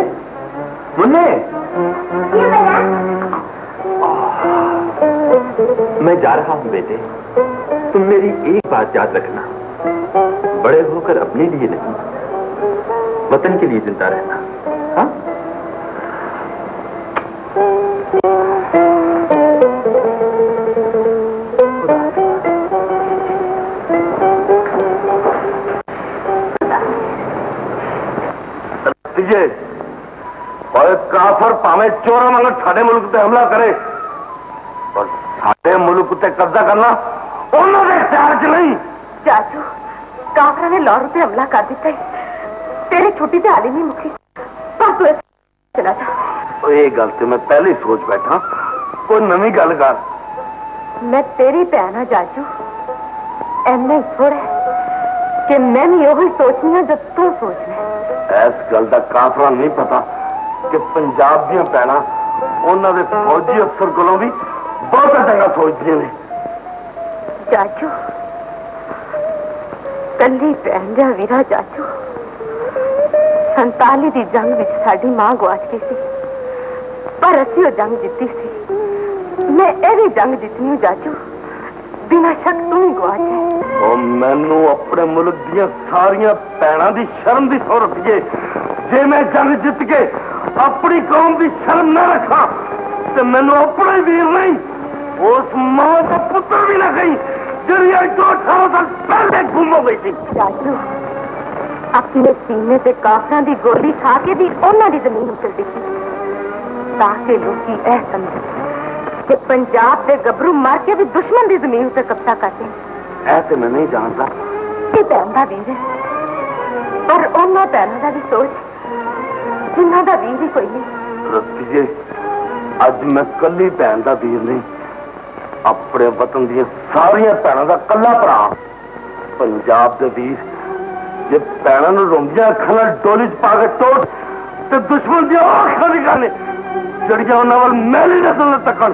मुन्ने, मैं जा रहा हूँ बेटे। तुम मेरी एक बात याद रखना, बड़े होकर अपने लिए नहीं, वतन के लिए जिंदा रहना। हाँ? और काफर पावे चोरा मगर साढ़े मुल्क पे हमला करे और साढ़े मुल्क पे कब्जा करना उन्होंने ख्याल च नहीं। चाचू, काफर ने लाहौर पे हमला कर दिता है। तेरी छुट्टी पे आली नहीं मुखी, पर चला जा। ये गल तो मैं पहले ही सोच बैठा, कोई नवी गल कर। मैं तेरी भैन हाँ चाचू, एने थोड़ा कि मैं भी यही सोचनी है जो तू सोचना। इस गल का काफरा नहीं पता कि पंजाब दी भैन उन्होंने फौजी अफसर को भी बहुत चंगा सोचती ने। चाचू, कली भैन जा वीरा चाचू, 47 की जंग विच साडी मां गवाच गई सी, पर असीं वो जंग जीती सी। मैं एवी जंग जीतनी हूँ चाचू, बिना शक तू ही गवाच है। मैनू अपने मुल्क दी सारिया भैनों की शर्म की सौरत है जे मैं जंग जित के अपनी कौम की शर्म न रखा तो मैनू अपने वीर नहीं उस मां का पुत्र भी ना कही जी 18 साल पहले गुम हो गई थी। राजू अपने सीने से काफरां दी गोली खा के भी उन्हां दी जमीन उतर दी ताकि लोग यह समझे कि पंजाब के गबरू मार के भी दुश्मन की जमीन उतर कब्जा करते ऐसे मैं नहीं जानता कि भैन का वीर है पर उन्होंने भैनों का भी सोच जिन्हों का वीर ही कोई नहीं। रस्ती जी अज मैं कली भैन का वीर नहीं अपने वतन दी सारिया भैनों का कला भरा पंजाब के वीर जे भैनों रोंदियां अखां डोली च पा के टोट तो दुश्मन दी अखां निकाले जड़ियां उन्हां वल मैली नस्ल तकन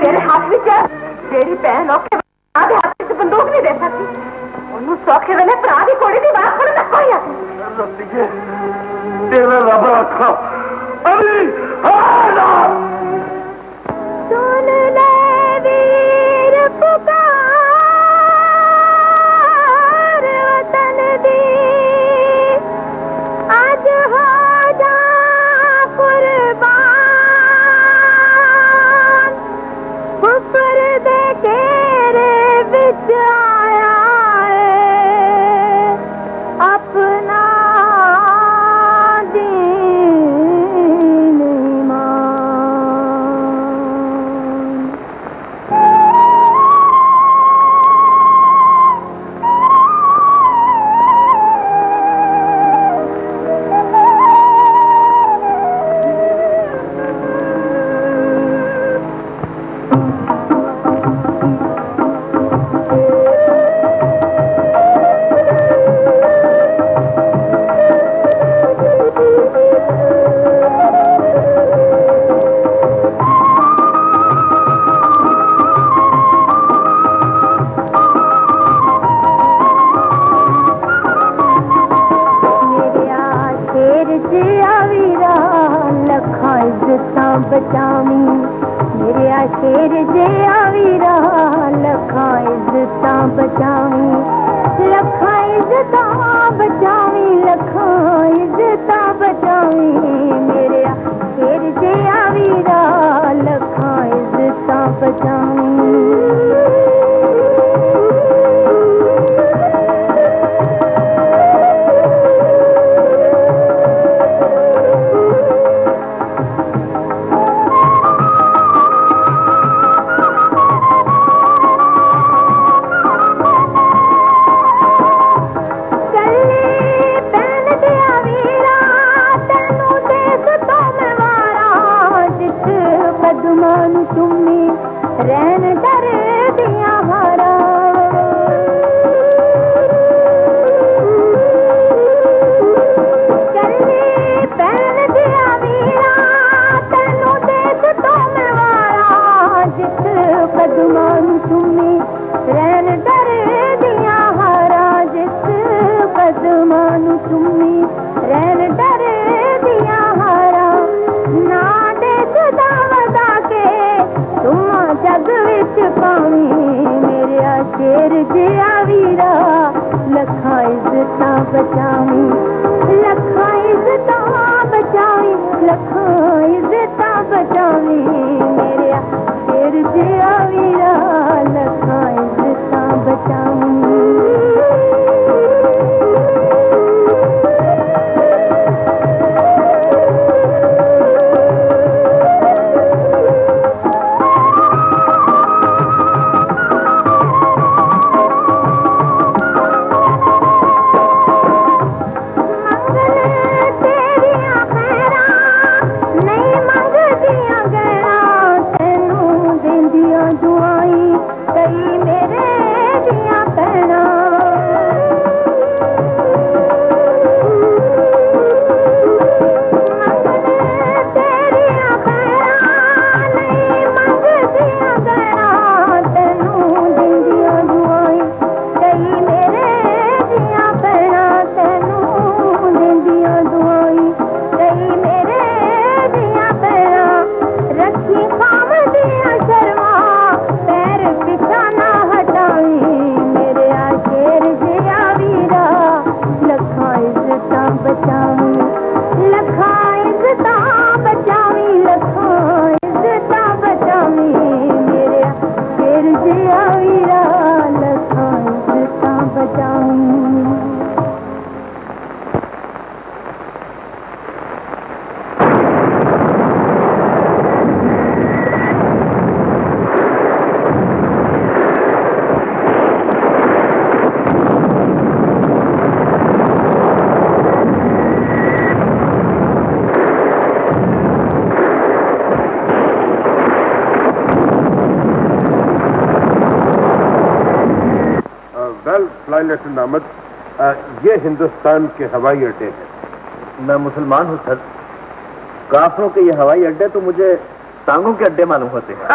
तेरे हाथ में तेरी भैन औखे हाथ में बंदूक नहीं दे सकती उन्होंने सौखे वेले भरा की घोड़ी की बात थोड़ा तक कोई आती तेरा रब रखा अभी सुन ले वीर पुकार वतन दी आज हो जा कुर्बान कुफर दे घेरे विच आया है अपना बचावी मेरे शेर जे आवीरा लखा इज्जत बचावी लखा इज्जत बचावी लखा इज्जत बचावी मेरे शेर जे आवीरा लखा इज्जत बचावी वीरा बचावी लखा इज्जता बचावी लखा इज्जता बचावी मेरे शेर जिया वीरा लखा इज्जता बचावी। फ्लाई लेफ्टिनेंट अहमद, ये हिंदुस्तान के हवाई अड्डे हैं। मैं मुसलमान हूँ सर। काफिरों के ये हवाई अड्डे तो मुझे टांगों के अड्डे मालूम होते हैं।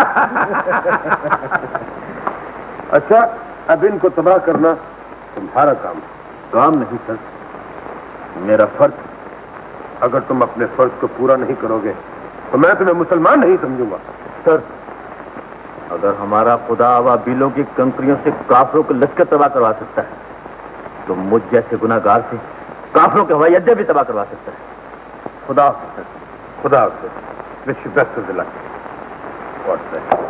अच्छा, अब इनको तबाह करना तुम्हारा काम। काम नहीं सर, मेरा फर्ज। अगर तुम अपने फर्ज को पूरा नहीं करोगे तो मैं तुम्हें मुसलमान नहीं समझूंगा। सर, अगर हमारा खुदा अवाबीलों की कंकरियों से काफिरों को लश्कर तबाह करवा सकता है तो मुझ जैसे गुनाहगार से काफिरों के हवाई अड्डे भी तबाह करवा सकता है। खुदा हाफिज़, खुदा हाफिज़। Wish you best of the luck. God bless.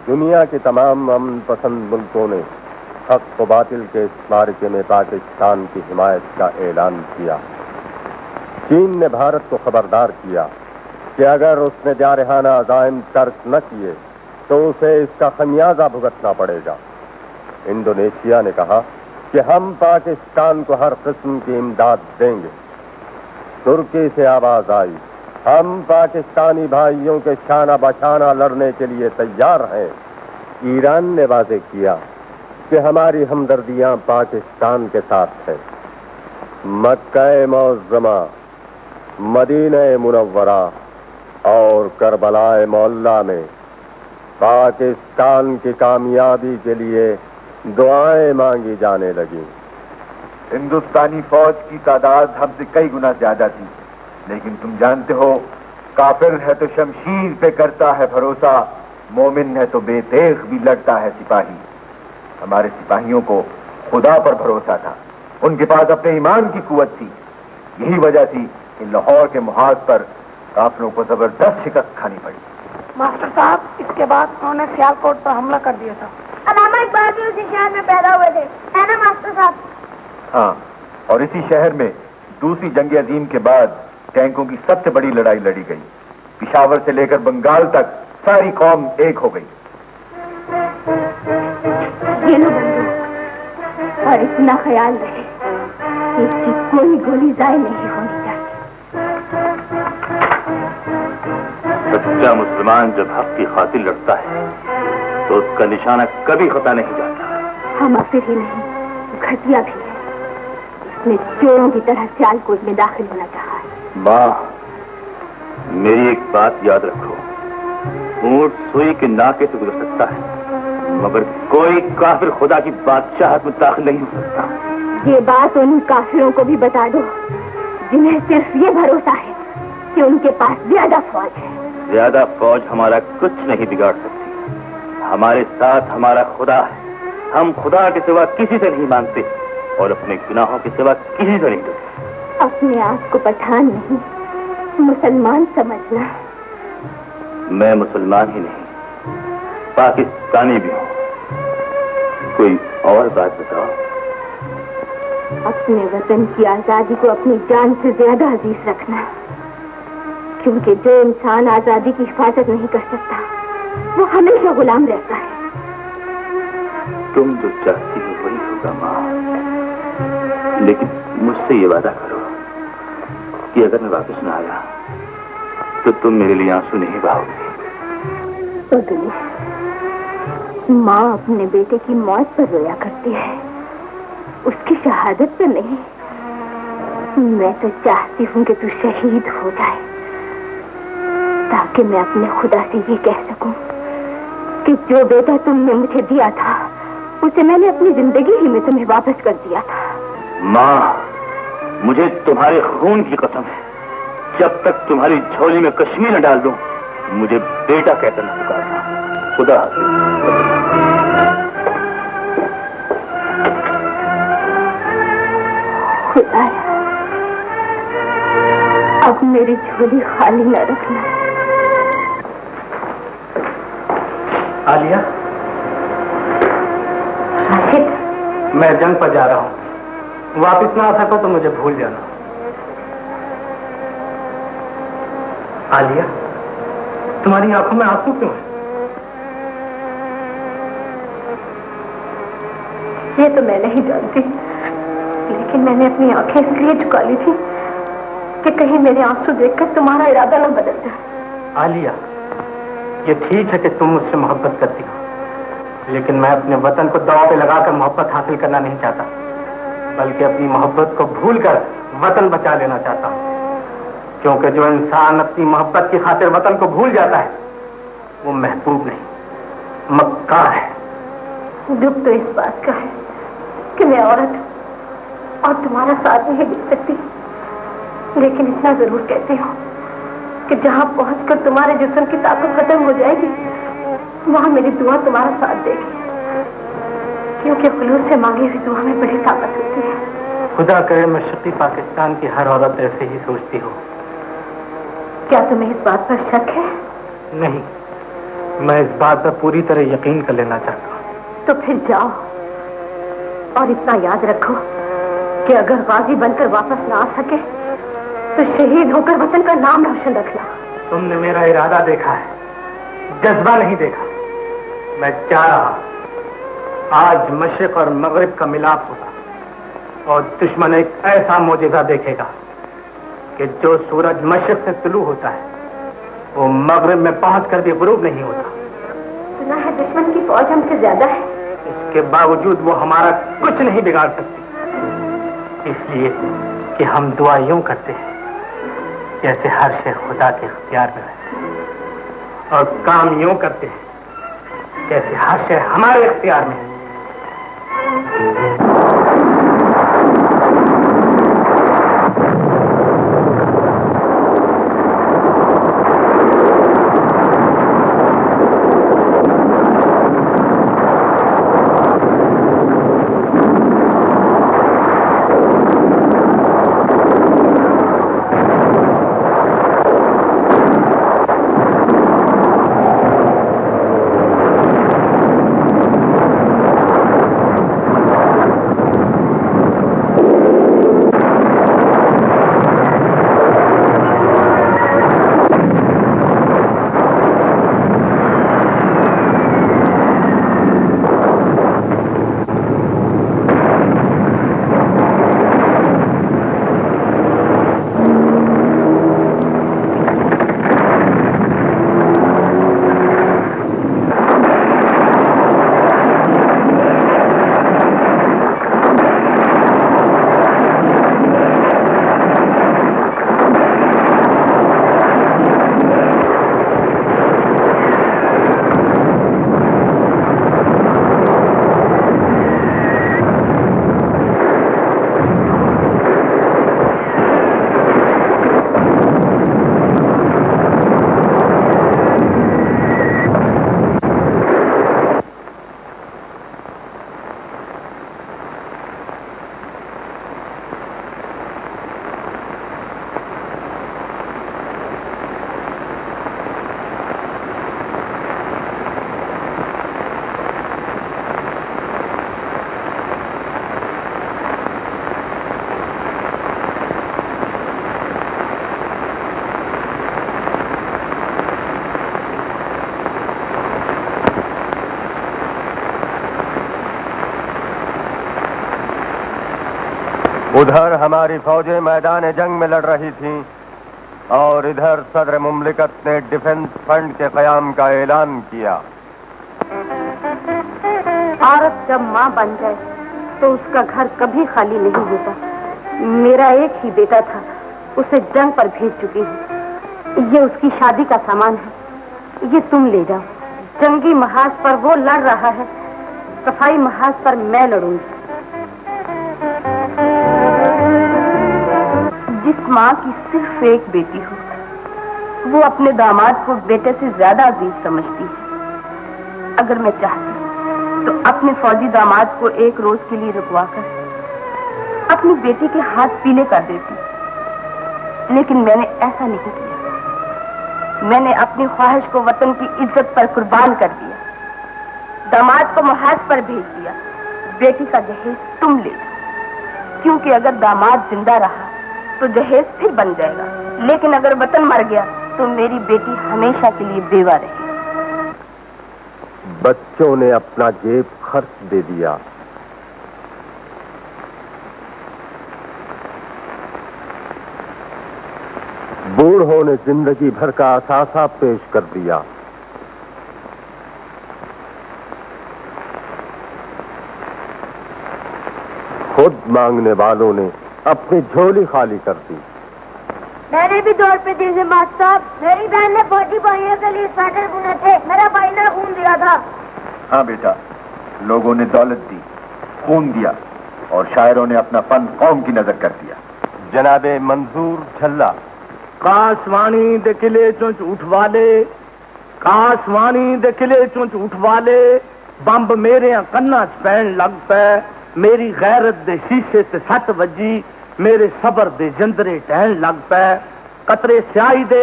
दुनिया के तमाम अमन पसंद मुल्कों ने हक व बातिल के इस मार्के में पाकिस्तान की हिमायत का ऐलान किया। चीन ने भारत को खबरदार किया कि अगर उसने जारहाना अज़ाइम तर्क न किए तो उसे इसका खमियाजा भुगतना पड़ेगा। इंडोनेशिया ने कहा कि हम पाकिस्तान को हर किस्म की इमदाद देंगे। तुर्की से आवाज आई, हम पाकिस्तानी भाइयों के शाना बशाना लड़ने के लिए तैयार हैं। ईरान ने वाज़ेह किया कि हमारी हमदर्दियां पाकिस्तान के साथ है। मक्का मुअज़्ज़मा, मदीना मुनव्वरा और करबला मोहल्ला में पाकिस्तान की कामयाबी के लिए दुआएं मांगी जाने लगी। हिंदुस्तानी फौज की तादाद हमसे कई गुना ज्यादा थी, लेकिन तुम जानते हो काफिर है तो शमशीर पे करता है भरोसा, मोमिन है तो बेतेग भी लड़ता है सिपाही। हमारे सिपाहियों को खुदा पर भरोसा था, उनके पास अपने ईमान की कुव्वत थी। यही वजह थी कि लाहौर के मुहाज पर काफिरों को जबरदस्त शिकस्त खानी पड़ी। मास्टर साहब, इसके बाद उन्होंने सियालकोट पर हमला कर दिया था। अलामा इकबाल भी उसी शहर में पैदा हुए थे, है ना मास्टर साहब? हाँ, और इसी शहर में दूसरी जंग अजीम के बाद टैंकों की सबसे बड़ी लड़ाई लड़ी गई। पिशावर से लेकर बंगाल तक सारी कौम एक हो गई। ये लो बंदूक, और इतना ख्याल रहे इसकी कोई गोली जाए नहीं होनी चाहिए। सच्चा मुसलमान जब हक की खातिर लड़ता है तो उसका निशाना कभी खता नहीं जाता। हम अफिर ही नहीं, घटिया भी है। उसने चोरों की तरह सियालकोट में दाखिल होना चाहा है। माँ, मेरी एक बात याद रखो, ऊंट सुई के नाके से गुजर सकता है, मगर कोई काफिर खुदा की बादशाहत में दाखिल नहीं हो सकता। ये बात उन काफिरों को भी बता दो जिन्हें सिर्फ ये भरोसा है कि उनके पास ज्यादा फौज है। ज्यादा फौज हमारा कुछ नहीं बिगाड़ सकती। हमारे साथ हमारा खुदा है। हम खुदा के सिवा किसी से नहीं मांगते और अपने गुनाहों के सिवा किसी से नहीं डरते। अपने आप को पठान नहीं, मुसलमान समझना। मैं मुसलमान ही नहीं, पाकिस्तानी भी हूँ। कोई और बात बताओ। अपने वतन की आजादी को अपनी जान से ज्यादा अजीज रखना, क्योंकि जो इंसान आजादी की हिफाजत नहीं कर सकता वो हमेशा गुलाम रहता है। तुम जो चाहती हो वही होगा माँ, लेकिन मुझसे ये वादा करो कि अगर मैं वापस न आया तो तुम मेरे लिए आंसू नहीं बहाओगे। माँ अपने बेटे की मौत पर रोया करती है, उसकी शहादत पर नहीं। मैं तो चाहती हूँ कि तू शहीद हो जाए, ताकि मैं अपने खुदा से ये कह सकूं कि जो बेटा तुमने मुझे दिया था उसे मैंने अपनी जिंदगी ही में तुम्हें वापस कर दिया था। माँ, मुझे तुम्हारे खून की कसम है, जब तक तुम्हारी झोली में कश्मीर न डाल दूं, मुझे बेटा कहकर न पुकारना। खुदा खुदाया, अब मेरी झोली खाली न रखना। आलिया, मैं जंग पर जा रहा हूँ, वापिस ना आ सको तो मुझे भूल जाना। आलिया, तुम्हारी आंखों में आंसू क्यों है? ये तो मैं नहीं जानती, लेकिन मैंने अपनी आंखें इसलिए झुका ली थी कि कहीं मेरे आंसू देखकर तुम्हारा इरादा न बदल जाए। आलिया, ये ठीक है कि तुम मुझसे मोहब्बत करती हो, लेकिन मैं अपने वतन को दांव पे लगाकर मोहब्बत हासिल करना नहीं चाहता, बल्कि अपनी मोहब्बत को भूलकर वतन बचा लेना चाहता हूँ। क्योंकि जो इंसान अपनी मोहब्बत की खातिर वतन को भूल जाता है वो महबूब नहीं, मक्कार है। दुख तो इस बात का है कि मैं औरत और तुम्हारा साथ नहीं दे सकती, लेकिन इतना जरूर कहती हूँ कि जहाँ पहुंचकर तुम्हारे जिस्म की ताकत खत्म हो जाएगी, वहाँ मेरी दुआ तुम्हारा साथ देगी, क्योंकि खुलूस से मांगी हुई दुआ में बड़ी ताकत होती है। खुदा करे मशरक़ी पाकिस्तान की हर औरत ऐसे ही सोचती हो। क्या तुम्हें इस बात पर शक है? नहीं, मैं इस बात पर पूरी तरह यकीन कर लेना चाहता हूँ। तो फिर जाओ, और इतना याद रखो कि अगर गाजी बनकर वापस ना आ सके तो शहीद होकर वतन का नाम रोशन रखना। तुमने मेरा इरादा देखा है, जज्बा नहीं देखा। मैं चाह रहा आज मशरिक और मगरिब का मिलाप होगा और दुश्मन एक ऐसा मोजिज़ा देखेगा कि जो सूरज मशरिक से तुलू होता है वो मगरिब में पहुंचकर भी गुरूब नहीं होता। सुना है दुश्मन की फौज हमसे ज्यादा है, इसके बावजूद वो हमारा कुछ नहीं बिगाड़ सकती, इसलिए कि हम दुआ यूं करते हैं जैसे हर शे खुदा के इख्तियार में है, और काम यूं करते हैं जैसे हर शे हमारे इख्तियार में है। उधर हमारी फौजें मैदान जंग में लड़ रही थीं और इधर सदर मुमलिकत ने डिफेंस फंड के कयाम का ऐलान किया। औरत जब माँ बन जाए तो उसका घर कभी खाली नहीं होता। मेरा एक ही बेटा था, उसे जंग पर भेज चुकी हूँ। ये उसकी शादी का सामान है, ये तुम ले जाओ। जंगी महाज पर वो लड़ रहा है, सफाई महाज पर मैं लड़ूंगी। जिस माँ की सिर्फ एक बेटी हो, वो अपने दामाद को बेटे से ज्यादा अजीज समझती है। अगर मैं चाहती तो अपने फौजी दामाद को एक रोज के लिए रुकवाकर अपनी बेटी के हाथ पीले कर देती, लेकिन मैंने ऐसा नहीं किया। मैंने अपनी ख्वाहिश को वतन की इज्जत पर कुर्बान कर दिया। दामाद को महाज पर भेज दिया। बेटी का जहेज तुम ले जाओ, क्योंकि अगर दामाद जिंदा रहा तो जहेज फिर बन जाएगा, लेकिन अगर वतन मर गया तो मेरी बेटी हमेशा के लिए बेवा रहेगी। बच्चों ने अपना जेब खर्च दे दिया। बूढ़ों ने जिंदगी भर का असासा पेश कर दिया। खुद मांगने वालों ने अपनी झोली खाली कर दी। मैंने भी 2 रुपए दिए थे मास्टर साहब। मेरी बहन ने फौजी भाइयों के लिए स्वेटर बुने थे, मेरा भाई ने खून दिया था। हाँ बेटा, लोगों ने दौलत दी, खून दिया और शायरों ने अपना फन कौम की नजर कर दिया। जनाबे मंजूर झल्ला। काशवाणी दे किले चों झूठ वाले, काशवाणी दे किले चों झूठ वाले, बंब मेरे कन्ना च पैन लग पै। मेरी गैरत दे शीशे ते सट वजी, मेरे सबर दे जंदरे टहन लग पै। कतरे स्याही दे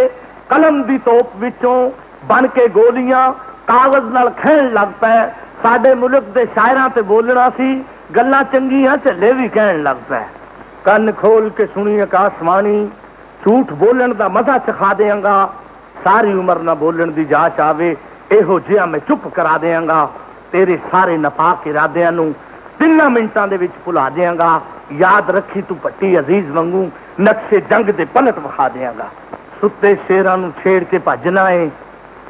कलम दी तोप विचों बन के गोलियां कागज नाल खेण लग पै। साडे मुल्क दे शायरां ते बोलना सी, गल्लां चंगियां झल्ले भी कहण लग पै। कन्न खोल के सुनी आकाशवाणी, झूठ बोलण दा मजा चखा देंगा। सारी उम्र ना बोलण दी जाच आवे, एहो जिहा मैं चुप करा देंगा। तेरे सारे नपाक इरादियां नूं 3 मिनटां दे विच भुला देंगा। याद रखी तू पट्टी अजीज वांगू नक्शे जंग दे पलट विखा देंगा। सुत्ते शेरां नूं छेड़ के भजना है,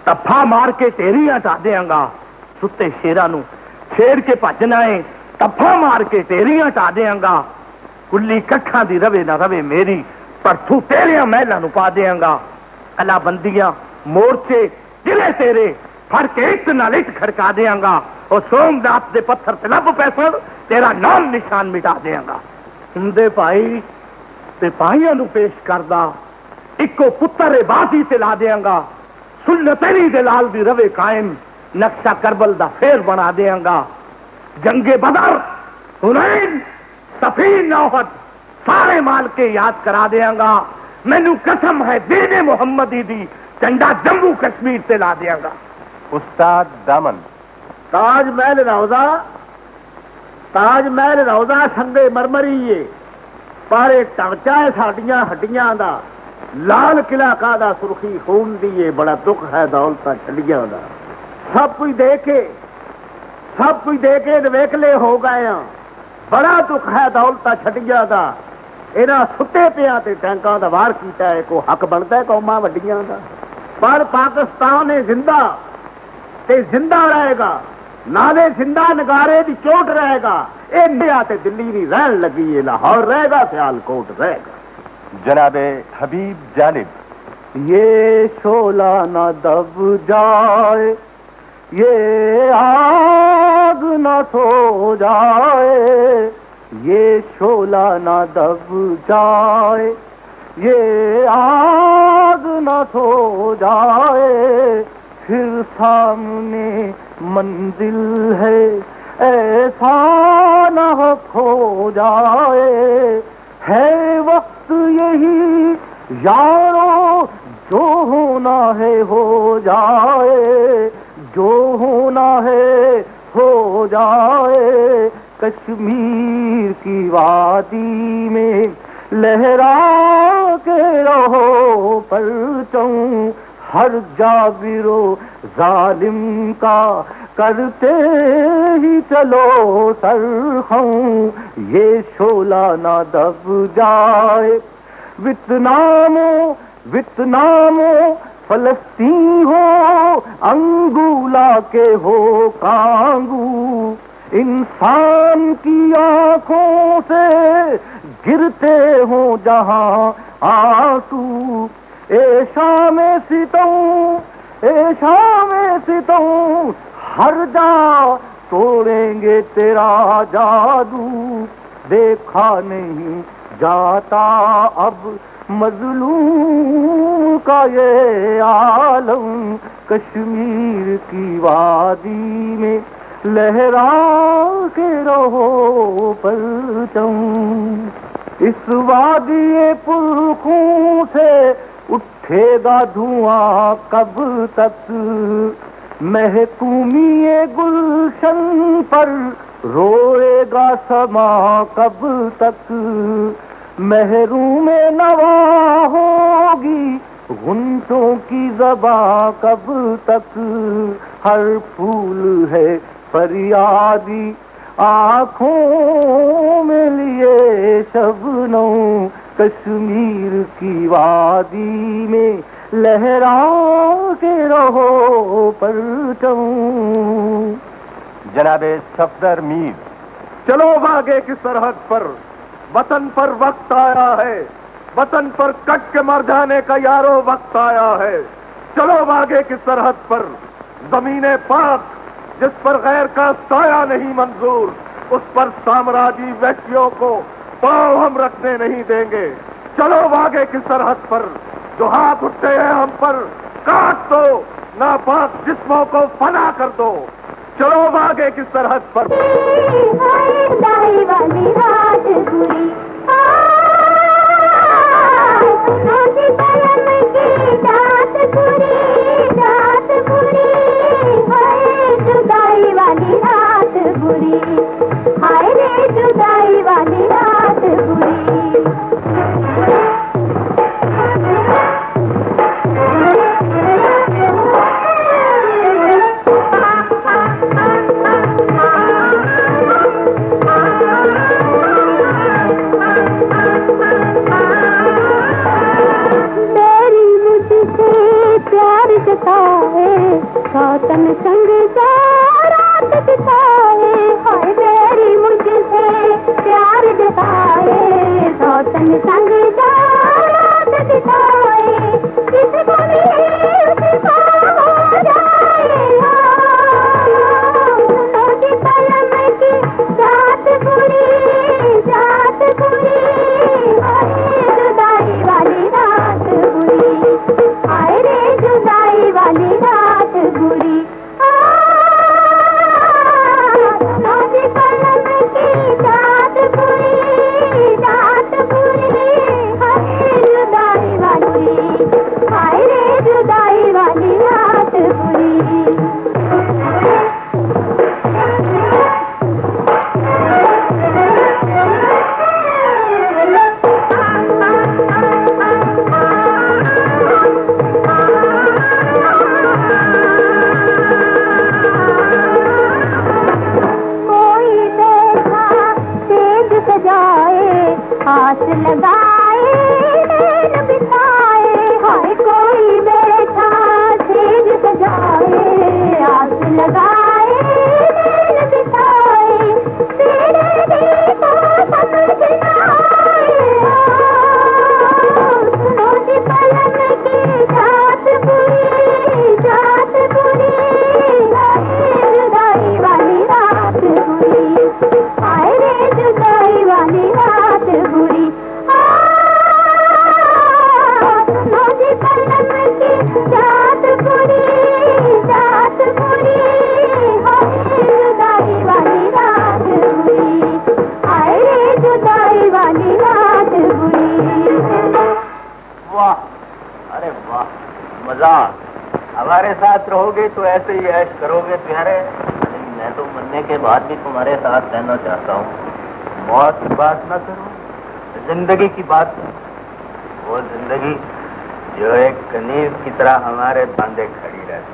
तफा मार के ढेरियां ढा देंगा। सुत्ते शेरां नूं छेड़ के भजना है, तफा मार के ढेरियां ढा देंगा। कुल्ली कट्ठां दी रवे ना रवे मेरी, पर तू तेरियां महलां नूं पा देंगा। अला बंदियां मोर्चे जिले तेरे फड़ के इट नाल इट खड़का देंगा। और सोमनाथ दे पत्थर ते लब पैसन तेरा नाम निशान मिटा देंगा। हुंदे भाई ते भाइयां नूं पेश करदा, इको पुत्तर बाजी ते ला देंगा। सुन्नत तेरी दे लाल दी रवे कायम, नक्शा करबल दा फेर बना देंगा। जंगे बदर, हुनैन, सफीन, नौहद सारे माल के याद करा देंगा। मैनू कसम है दीने मोहम्मदी दी, झंडा जम्मू कश्मीर से ला देंगा। उस्ताद दामन। ताजमहल रौजा, ताजमहल रौजा संगे मरमरीए, पारे ढांचा है साडियां हड्डियां दा। लाल किला कादा सुर्खी खून दिए, बड़ा दुख है दौलता छड़ियां दा। सब कुछ दे के वेखले हो गए हैं, बड़ा दुख है दौलता छड़ियां दा। इन्हां सुत्ते पिया ते टैंकां दा वार कीता है, को हक बनदा है कौमां वड्डियां दा। पर पाकिस्तान है जिंदा ते जिंदा रहेगा, नाले जिंदा नगारे दी चोट रहेगा। इंडिया ते दिल्ली नहीं रहन लगी, ये लाहौर रहेगा, सियालकोट रहेगा। जनाबे हबीब जालिब। ये शोला न दब जाए, ये आग न सो जाए, ये शोला न दब जाए, ये आग न सो जाए। फिर सामने मंजिल है, ऐसा न खो जाए। है वक्त यही यारों, जो होना है हो जाए, जो होना है हो जाए। कश्मीर की वादी में लहरा के रहो परचम, हर जाबिरो जालिम का करते ही चलो सरखम, ये शोला ना दब जाए। वितनामो फलस्तीन हो, अंगूला के हो कांगू, इंसान की आंखों से गिरते हो जहां आंसू। ऐशा में सितम हर जा तोड़ेंगे तेरा जादू। देखा नहीं जाता अब मजलूम का ये आलम, कश्मीर की वादी में लहरा के रहो परचम। इस वादी पुरखों से उठेगा धुआं कब तक, महकूमी गुलशन पर रोएगा समा कब तक। महरूम नवा होगी गुंटों की ज़बां कब तक। हर फूल है फरियादी आँखों में लिए शबनम, कश्मीर की वादी में लहरा के रहो परचम। जनाबे सफदर मीर, चलो आगे की सरहद पर, वतन पर वक्त आया है। वतन पर कट के मर जाने का यारो वक्त आया है। चलो आगे की सरहद पर, जमीने पाक जिस पर गैर का साया नहीं मंजूर, उस पर साम्राज्य वैश्यों को पांव हम रखने नहीं देंगे। चलो आगे की सरहद पर, जो हाथ उठते हैं हम पर काट दो, नापाक जिस्मों को फना कर दो। चलो आगे की सरहद पर। हाय रे जुदाई वाली रात बुरी। मेरी मुझसे प्यार जताए, सौतन संग रात बिताए। हाय मेरी मुझसे प्यार जताए, सौतन संग रात बिताए। किसको भी उसको हो जाए, सुनो जी पलम की रात बुरी, रात बुरी। हाय जुदाई वाली रात बुरी, हाय रे जुदाई वाली रात बुरी। आस लगाए नैन बिताए, हाय कोई बैठा सेज सजाए। आस लगाए नैन बिताए, तेरे दिल को समझना आए। सुनो जी पलक की रात बुरी, रात बुरी। हाय जुदाई वाली रात बुरी, हाय रे जुदाई वाली रात बुरी। नदी पलक की रात बुरी, रात बुरी। हाय जुदाई वाली रात बुरी, हाय रे जुदाई वाली रात बुरी। वाह, अरे वाह, मजा। हमारे साथ रहोगे तो ऐसे ही ऐश करोगे प्यारे। मैं तो मरने के बाद भी तुम्हारे साथ रहना चाहता हूँ। मौत की बात न करो, जिंदगी की बात करो। वो जिंदगी जो एक कनीज की तरह हमारे बांधे खड़ी रहती।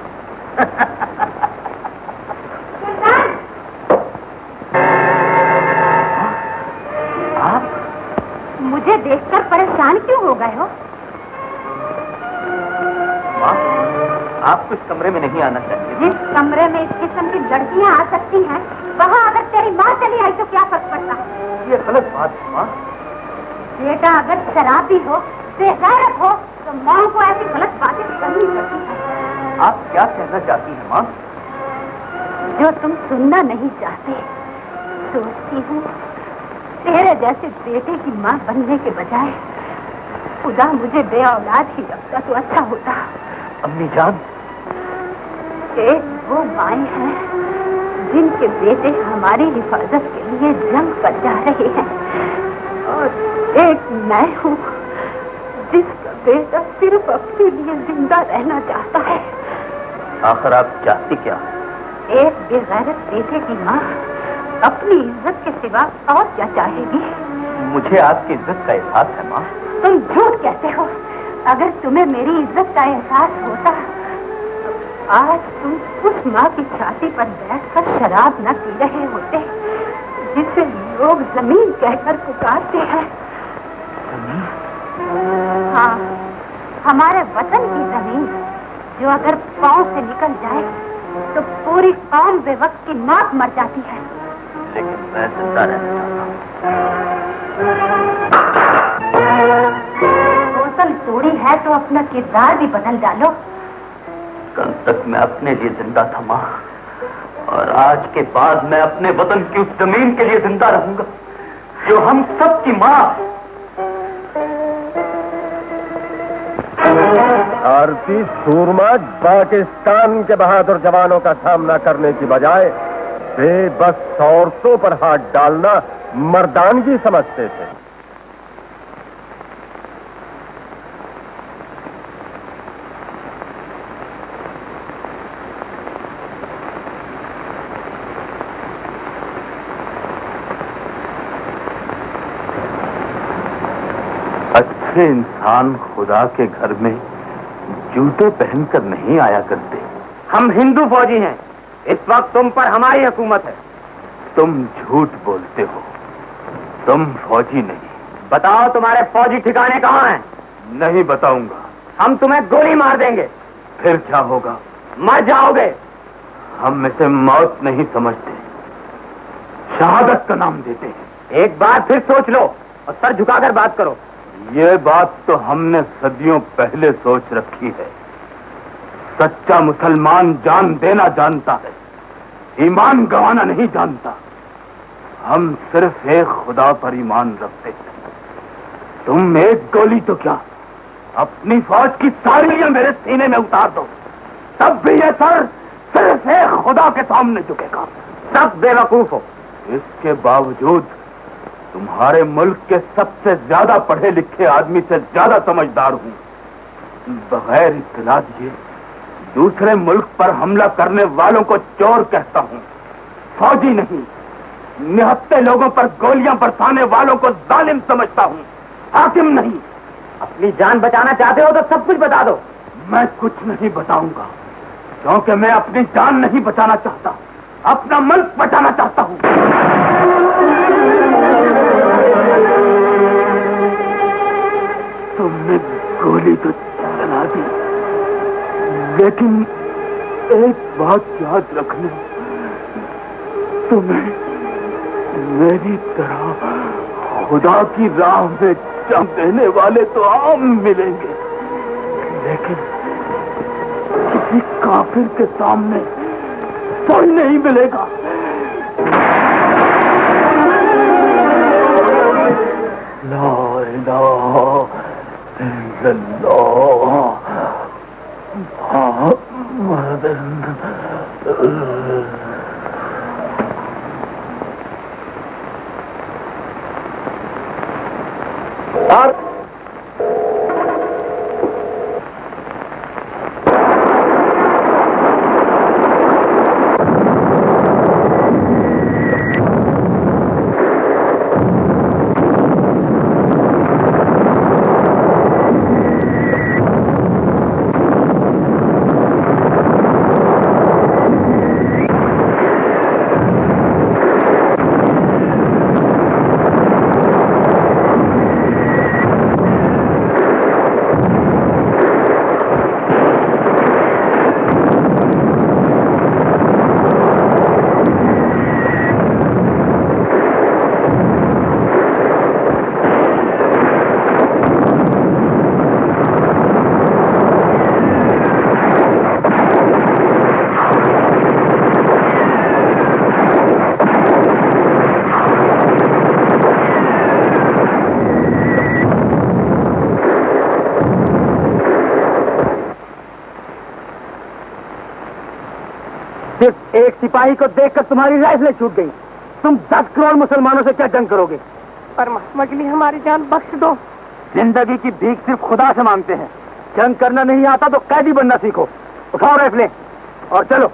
मुझे देखकर परेशान क्यों हो गए हो? माँ, आप कुछ कमरे में नहीं आना चाहिए। जिस कमरे में इस किस्म की लड़कियां आ सकती हैं, वहाँ अगर तेरी माँ चली आई तो क्या फर्क पड़ता? ये गलत बात है माँ। बेटा अगर शराबी हो, बेगैरत हो, तो माँ को ऐसी गलत बातें करनी पड़ती है। आप क्या कहना चाहती हैं माँ? जो तुम सुनना नहीं चाहते, सोचती हूँ तेरे जैसे बेटे की माँ बनने के बजाय खुदा मुझे बे औलाद ही रखता तो अच्छा होता। अम्मी जान, एक वो माएँ हैं जिनके बेटे हमारी हिफाजत के लिए जंग पर जा रहे हैं, और एक मैं हूँ जिसका बेटा सिर्फ अपने लिए जिंदा रहना चाहता है। आखिर आप चाहती क्या? एक बेगैरत बेटे की माँ अपनी इज्जत के सिवा और क्या चाहेगी? मुझे आपकी इज्जत का एहसास है माँ। तुम झूठ कहते हो। अगर तुम्हें मेरी इज्जत का एहसास होता तो आज तुम उस माँ की छाती पर बैठकर शराब न पी रहे होते जिसे लोग जमीन कहकर पुकारते हैं। हाँ, हमारे वतन की जमीन जो अगर पांव से निकल जाए तो पूरी कौम बेवक्त की मौत मर जाती है। लेकिन मैं जिंदा रहना चाहता हूँ। बोतल तोड़ी है तो अपना किरदार भी बदल डालो। कल तक मैं अपने लिए जिंदा था माँ, और आज के बाद मैं अपने वतन की उस जमीन के लिए जिंदा रहूंगा जो हम सब की माँ। भारतीय सूरमा पाकिस्तान के बहादुर जवानों का सामना करने की बजाय बेबस औरतों पर हाथ डालना मर्दानगी समझते थे। अच्छे इंसान खुदा के घर में जूते पहनकर नहीं आया करते। हम हिंदू फौजी हैं, इस वक्त तुम पर हमारी हुकूमत है। तुम झूठ बोलते हो, तुम फौजी नहीं। बताओ तुम्हारे फौजी ठिकाने कहाँ हैं? नहीं बताऊंगा। हम तुम्हें गोली मार देंगे। फिर क्या होगा? मर जाओगे। हम इसे मौत नहीं समझते, शहादत का नाम देते हैं। एक बार फिर सोच लो और सर झुकाकर बात करो। ये बात तो हमने सदियों पहले सोच रखी है। सच्चा मुसलमान जान देना जानता है, ईमान गंवाना नहीं जानता। हम सिर्फ एक खुदा पर ईमान रखते हैं। तुम एक गोली तो क्या, अपनी फौज की सारियां मेरे सीने में उतार दो, तब भी ये सर सिर्फ एक खुदा के सामने झुकेगा। सब बेवकूफ हो। इसके बावजूद तुम्हारे मुल्क के सबसे ज्यादा पढ़े लिखे आदमी से ज्यादा समझदार हूं। बगैर इत्तला दिए दूसरे मुल्क पर हमला करने वालों को चोर कहता हूं, फौजी नहीं। निहत्ते लोगों पर गोलियां बरसाने वालों को जालिम समझता हूं, हाकिम नहीं। अपनी जान बचाना चाहते हो तो सब कुछ बता दो। मैं कुछ नहीं बताऊंगा, क्योंकि मैं अपनी जान नहीं बचाना चाहता, अपना मुल्क बचाना चाहता हूं। तुमने गोली तो चला दी, लेकिन एक बात याद रखना, तुम्हें मेरी तरह खुदा की राह में जंग देने वाले तो आम मिलेंगे, लेकिन किसी काफिर के सामने कोई नहीं मिलेगा। ला इलाहा इल्लल्लाह एक सिपाही को देखकर तुम्हारी राइफलें छूट गई। तुम 10 करोड़ मुसलमानों से क्या जंग करोगे? परमात्मा के लिए हमारी जान बख्श दो। जिंदगी की भीख सिर्फ खुदा से मांगते हैं। जंग करना नहीं आता तो कैदी बनना सीखो। उठाओ राइफलें और चलो।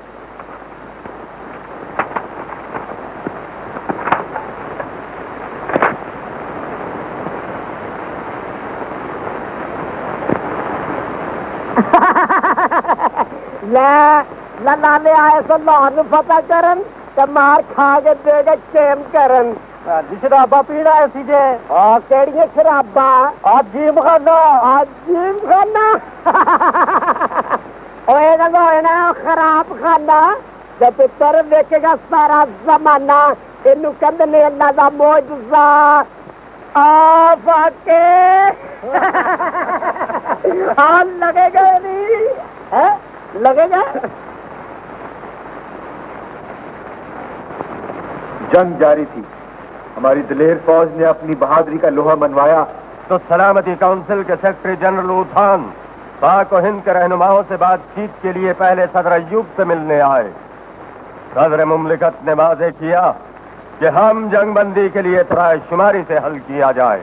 लाले आए सो लाहौर फतेह करन ते मार खा के देगा चैम करन। शराबा पीना है सीधे केड़िया शराबा जीम खाना होना खराब खाना जब पुत्र देखेगा सारा जमाना इनू कहते ने अल्लाह दा मौजूदा आ फाके हाँ लगेगा नहीं है लगेगा। जंग जारी थी। हमारी दिलेर फौज ने अपनी बहादुरी का लोहा मनवाया तो सलामती काउंसिल के सेक्रेटरी जनरल उथान पाक और हिंद के रहनुमाओं से बातचीत के लिए पहले सदर अय्यूब से मिलने आए। सदर मुमलिकत ने वाज़ेह किया कि हम जंगबंदी के लिए तराशुमारी से हल किया जाए।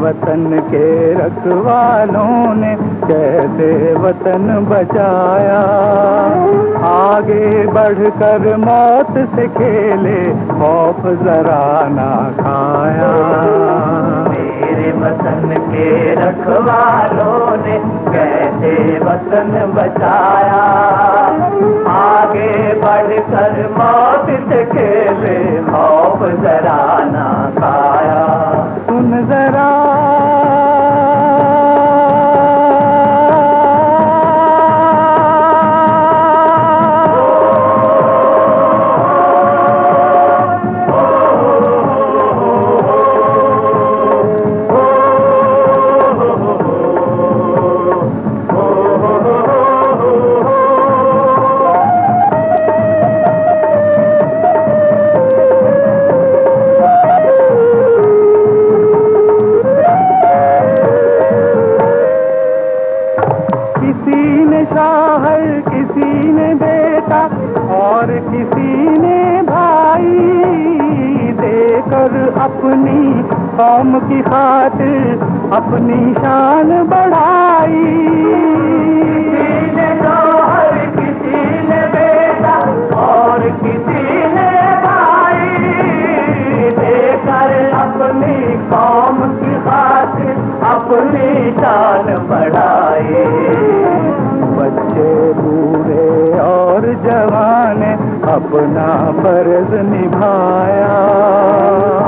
वतन के रखवालों ने कैसे वतन बचाया, आगे बढ़कर मौत से खेले खौफ जरा ना खाया। मेरे वतन के रखवालों ने कैसे वतन बचाया, आगे बढ़कर मौत से खेले खौफ जरा ना खाया। सुन जरा किसी ने बेटा और किसी ने भाई, देकर अपनी कौम की खातिर अपनी शान बढ़ाई। किसी ने जौहर, किसी ने बेटा और किसी ने भाई, देकर अपनी कौम की खातिर अपनी शान बढ़ाई। बच्चे बूढ़े और जवान अपना फर्ज निभाया,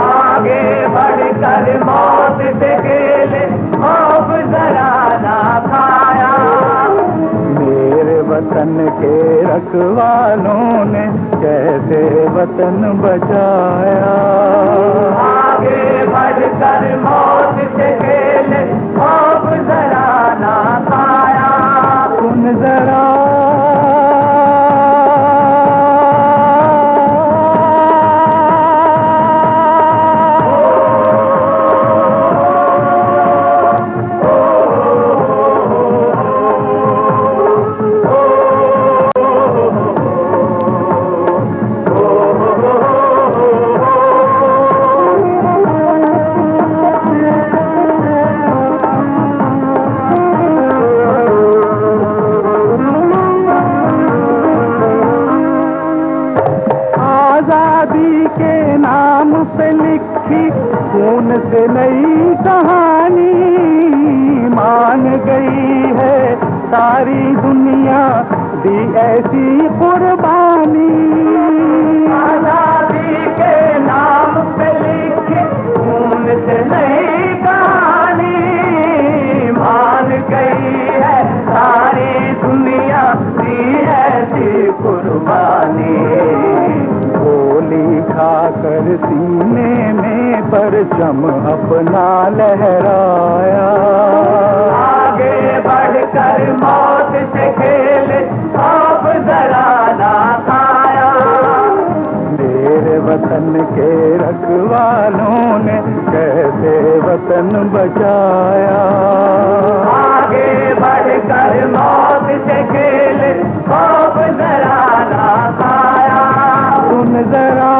आगे बढ़कर मौत से खेले खौफ जरा ना खाया। मेरे वतन के रखवालों ने कैसे वतन बचाया, आगे बढ़कर मौत से खेले खौफ जरा ना खाया। सुन जरा के नाम पे लिखी खून से नई कहानी, मान गई है सारी दुनिया दी ऐसी कुर्बानी। आजादी के नाम पे लिखी खून से नई कहानी, मान गई है सारी दुनिया दी ऐसी कुर्बानी। गोली खाकर सीने में परचम अपना लहराया, आगे बढ़कर मौत से खेले अब जरा ना खाया। मेरे वतन के रखवालों ने कैसे वतन बचाया, आगे बढ़कर मौत से खेले अब जरा ना खाया। सुन जरा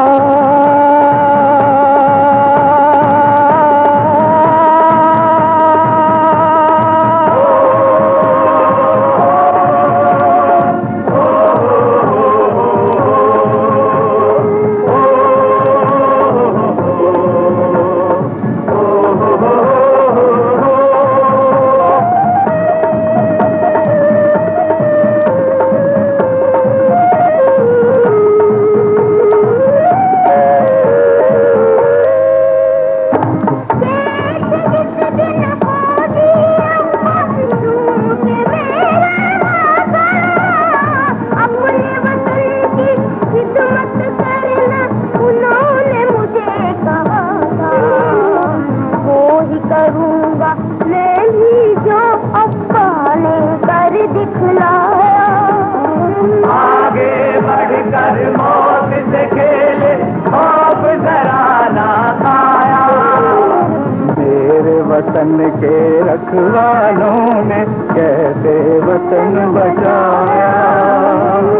वतन के रखवालों ने कैसे वतन बचाया,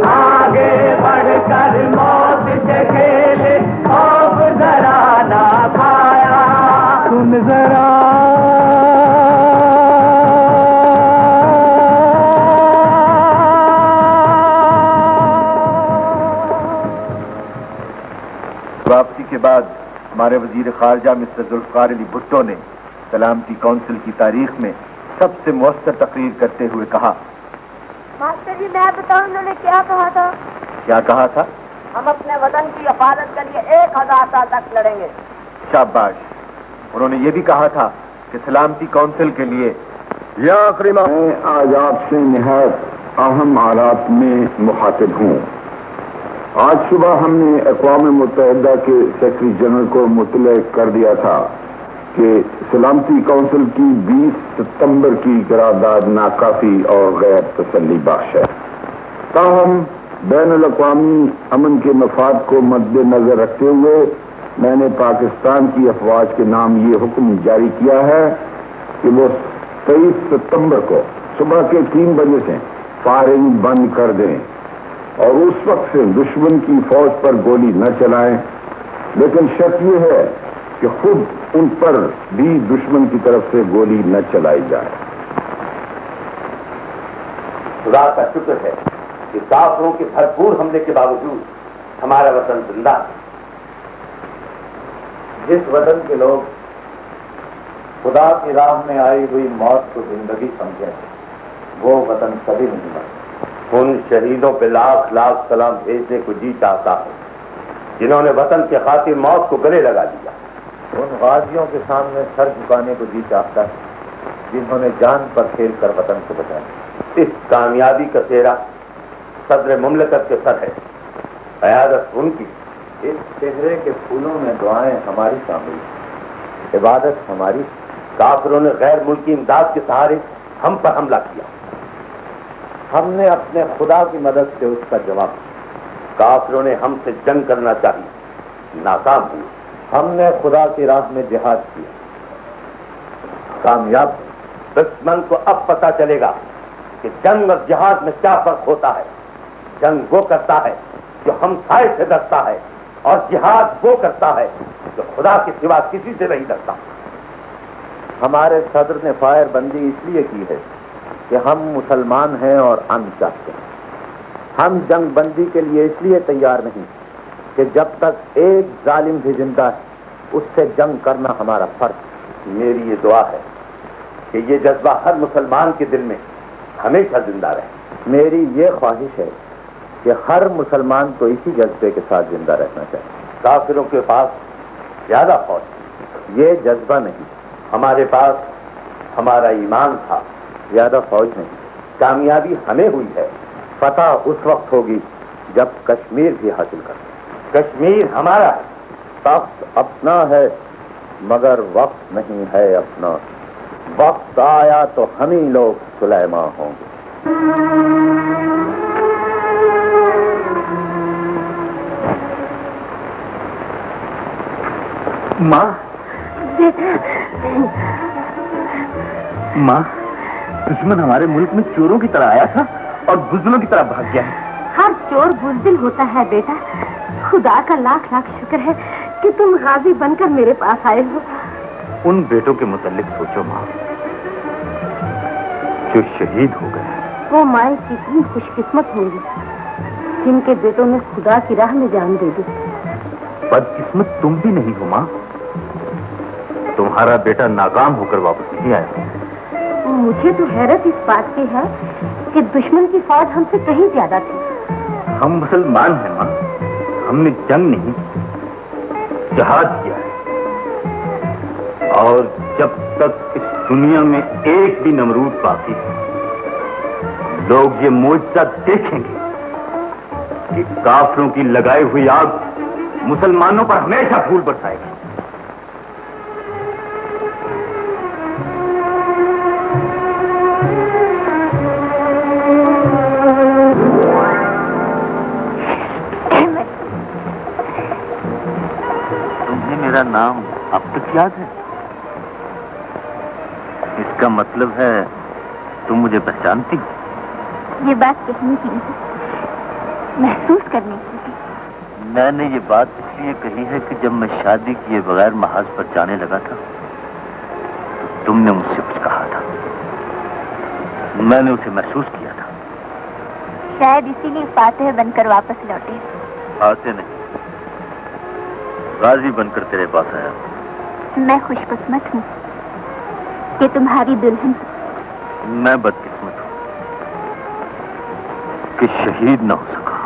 आगे बढ़कर मौत से खेले अब जरा ना खाया। सुन जरा वापसी के बाद हमारे वजीर खारजा मिस्टर जुल्फकार अली भुट्टो ने सलामती काउंसिल की तारीख में सबसे मौसर तकरीर करते हुए कहा, मास्टर जी मैं बताऊं उन्होंने क्या कहा था? क्या कहा था? हम अपने वतन की हिफाजत के लिए 1000 साल तक लड़ेंगे। शाबाश। उन्होंने ये भी कहा था कि सलामती काउंसिल के लिए या आखिरी मैं आज आपसे निहायत अहम हालात में मुखातिब हूँ। आज सुबह हमने अक़वाम मुत्तहिदा के सेक्रेटरी जनरल को मुतले कर दिया था कि सलामती काउंसिल की 20 सितंबर की करारदाद नाकाफी और गैर तसल्ली बख्श है। ताहम बैनुल-अक़वामी अमन के मफाद को मद्देनजर रखते हुए मैंने पाकिस्तान की अफवाज के नाम ये हुक्म जारी किया है कि वो 23 सितंबर को सुबह के 3 बजे से फायरिंग बंद कर दें और उस वक्त से दुश्मन की फौज पर गोली न चलाएं, लेकिन शर्त यह है कि खुद उन पर भी दुश्मन की तरफ से गोली न चलाई जाए। खुदा का शुक्र है कि काफिरों के भरपूर हमले के बावजूद हमारा वतन जिंदा है। जिस वतन के लोग खुदा की राह में आई हुई मौत को जिंदगी समझे वो वतन कभी नहीं मरता। उन शहीदों पे लाख लाख सलाम भेजने को जी चाहता है जिन्होंने वतन के खातिर मौत को गले लगा दिया। उन गाजियों के सामने सर झुकाने को जी चाहता है जिन्होंने जान पर खेल कर वतन को बचाया। इस कामयाबी का सेहरा सदर मुमलकत के सर है, क़यादत उनकी। इस चेहरे के फूलों में दुआएं हमारी शामिल, इबादत हमारी। काफिरों ने गैर मुल्की इमदाद के सहारे हम पर हमला किया, हमने अपने खुदा की मदद से उसका जवाब। काफिरों ने हमसे जंग करना चाहिए, नाकाम हुए। हमने खुदा की राह में जिहाद किया, कामयाब। दुश्मन को अब पता चलेगा कि जंग और जिहाद में क्या फर्क होता है। जंग वो करता है जो हमसाए से डरता है, और जिहाद वो करता है जो खुदा के सिवा किसी से नहीं डरता। हमारे सदर ने फायर बंदी इसलिए की है कि हम मुसलमान हैं और अमन चाहते हैं। हम जंग बंदी के लिए इसलिए तैयार नहीं कि जब तक एक जालिम भी जिंदा है उससे जंग करना हमारा फर्ज। मेरी ये दुआ है कि ये जज्बा हर मुसलमान के दिल में हमेशा जिंदा रहे। मेरी ये ख्वाहिश है कि हर मुसलमान को इसी जज्बे के साथ जिंदा रहना चाहिए। काफिरों के पास ज्यादा फौज, ये जज्बा नहीं। हमारे पास हमारा ईमान था, ज्यादा फौज नहीं। कामयाबी हमें हुई है, फतह उस वक्त होगी जब कश्मीर भी हासिल कर। कश्मीर हमारा है, तख्त अपना है, मगर वक्त नहीं है अपना। वक्त आया तो हम ही लोग सुलेमान होंगे। माँ, माँ, दुश्मन हमारे मुल्क में चोरों की तरह आया था और बुज़दिलों की तरह भाग गया है। हर चोर बुज़दिल होता है बेटा। खुदा का लाख लाख शुक्र है कि तुम गाजी बनकर मेरे पास आए हो। उन बेटों के मुतालिक सोचो माँ, जो शहीद हो गए। वो माए कितनी खुशकिस्मत होंगी जिनके बेटों ने खुदा की राह में जान दे दी। बदकिस्मत तुम भी नहीं हो माँ, तुम्हारा बेटा नाकाम होकर वापस नहीं आया। मुझे तो हैरत इस बात की है कि दुश्मन की फौज हमसे कहीं ज्यादा थी। हम मुसलमान हैं माँ, हमने जंग नहीं जहाद किया है। और जब तक इस दुनिया में एक भी नमरूद बाकी है, लोग ये मोर्चा देखेंगे कि काफिरों की लगाई हुई आग मुसलमानों पर हमेशा फूल बरसाएगी। तुम्हें मेरा नाम अब तक याद है? इसका मतलब है तुम मुझे पहचानती हो। ये बात कहने की नहीं, महसूस करने की थी। मैंने ये बात इसलिए कही है कि जब मैं शादी किए बगैर महाज पर जाने लगा था तो तुमने मुझसे कुछ कहा था, मैंने उसे महसूस किया था। शायद इसीलिए फातेह बनकर वापस लौटे। फातेह नहीं, गाजी बनकर तेरे पास आया। मैं खुशकिस्मत हूँ कि तुम्हारी दुल्हन। मैं बदकिस्मत हूँ कि शहीद न हो सका।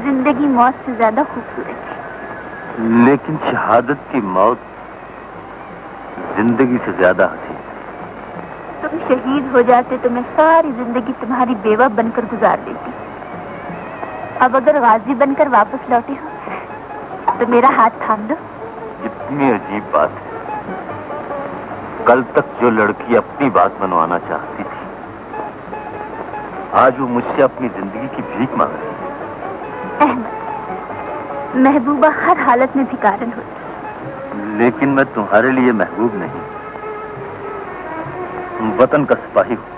जिंदगी मौत से ज्यादा खूबसूरत है। लेकिन शहादत की मौत जिंदगी से ज्यादा हंसी। तुम शहीद हो जाते तो मैं सारी जिंदगी तुम्हारी बेवा बनकर गुजार देती। अब अगर गाजी बनकर वापस लौटे हो तो मेरा हाथ थाम दो। इतनी अजीब बात है। कल तक जो लड़की अपनी बात मनवाना चाहती थी, आज वो मुझसे अपनी जिंदगी की भीख मांग रही है। अहमद, महबूबा हर हालत में भिखारन होती। लेकिन मैं तुम्हारे लिए महबूब नहीं, वतन का सिपाही हूँ।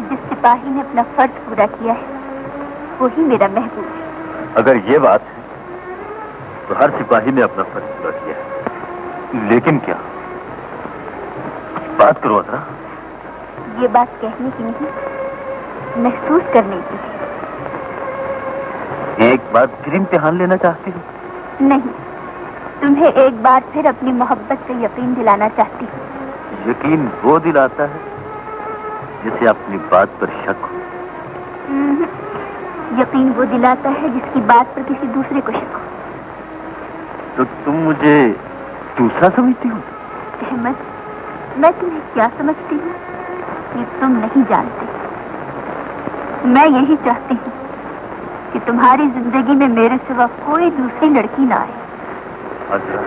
जिस सिपाही ने अपना फर्ज पूरा किया है वही मेरा महबूब है। अगर ये बात है तो हर सिपाही ने अपना फर्ज पूरा किया है, लेकिन क्या? बात करो अतरा। ये बात कहने की नहीं, महसूस करने की है। एक बार फिर इम्तिहान लेना चाहती हो? नहीं, तुम्हें एक बार फिर अपनी मोहब्बत से यकीन दिलाना चाहती हूँ। यकीन वो दिलाता है जिसे अपनी बात पर शक हो। यकीन वो दिलाता है जिसकी बात पर किसी दूसरे को शक हो। तो तुम मुझे दूसरा समझती हो? अहमद, मैं तुम्हें क्या समझती हूँ ये तुम नहीं जानते। मैं यही चाहती हूँ कि तुम्हारी जिंदगी में मेरे सिवा कोई दूसरी लड़की ना आए। अजरा,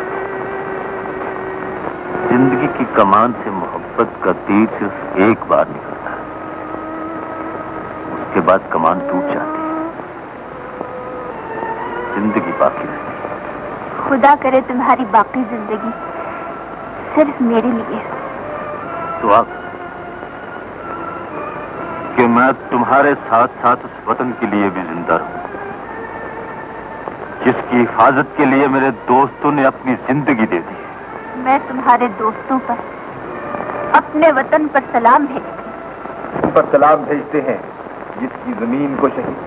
जिंदगी की कमान से मोहब्बत का तीर सिर्फ एक बार निकलता है, उसके बाद कमान टूट जाती है, जिंदगी बाकी रहती है। खुदा करे तुम्हारी बाकी जिंदगी सिर्फ मेरे लिए। तो आप कि मैं तुम्हारे साथ साथ उस वतन के लिए भी जिंदा रहूं जिसकी हिफाजत के लिए मेरे दोस्तों ने अपनी जिंदगी दे दी। मैं तुम्हारे दोस्तों पर, अपने वतन पर सलाम भेजती। उन पर सलाम भेजते हैं जिसकी जमीन को शहीद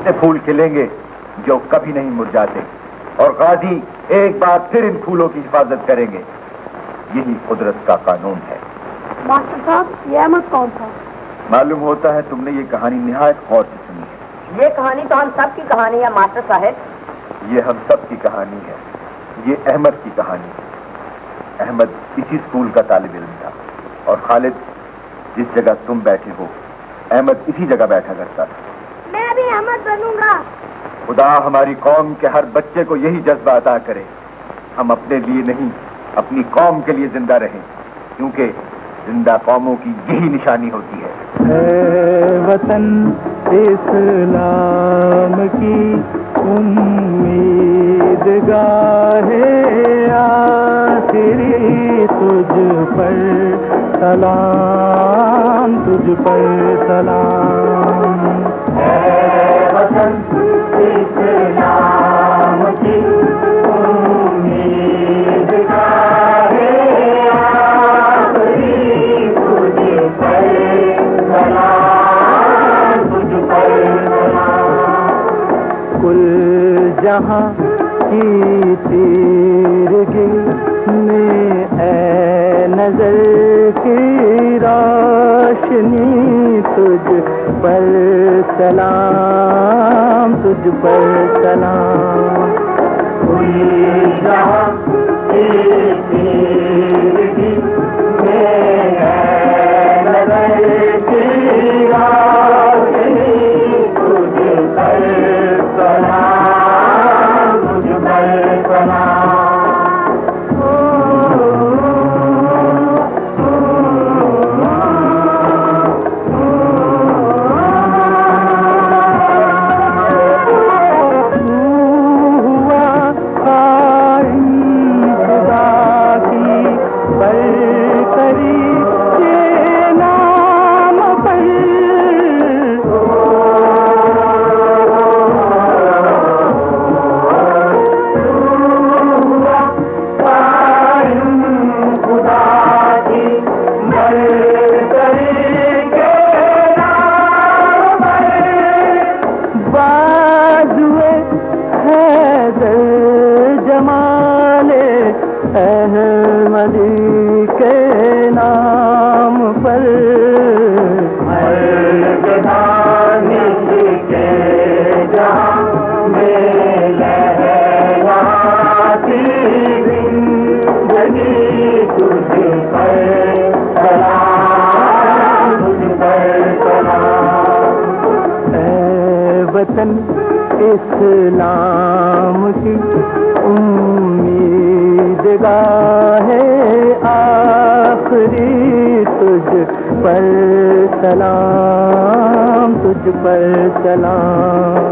ऐसे फूल खिलेंगे जो कभी नहीं मुरझाते, और गाजी एक बार फिर इन फूलों की हिफाजत करेंगे। यही कुदरत का कानून है। मास्टर साहब, ये अहमद कौन था? मालूम होता है तुमने ये कहानी निहायत गौर से सुनी है। ये कहानी तो हम सब की कहानी है मास्टर साहब। ये हम सब की कहानी है। ये अहमद की कहानी है। अहमद इसी स्कूल का तालिब इल्म था, और खालिद, जिस जगह तुम बैठे हो, अहमद इसी जगह बैठा करता था। मैं भी अहमद बनूंगा। खुदा हमारी कौम के हर बच्चे को यही जज्बा अता करे। हम अपने लिए नहीं, अपनी कौम के लिए जिंदा रहें, क्योंकि जिंदा कौमों की यही निशानी होती है। वतन इस्लाम की उम्मीद गाहे आखिरी, तुझ पर सलाम, तुझ पर सलाम। वतन इस्लाम की उम्मीद गाहे आखिरी, तुझ पर सलाम, तुझ पर सलाम। कुल जहां की तीरगी में ऐ नजर की रोशनी, तुझ पर सलाम, तुझ पर सलाम। कुल जहां की तीरगी में ऐ नजर की रोशनी, तुझ पर सलाम, तुझ पर सलाम। अहमदी के नाम पर के जहां में लहराती जिंदगी, तुझ पर सलाम, तुझ पर सलाम। ऐ वतन इस्लाम की उम्मीद गाहे आखिरी, तुझ पर सलाम, तुझ पर सलाम।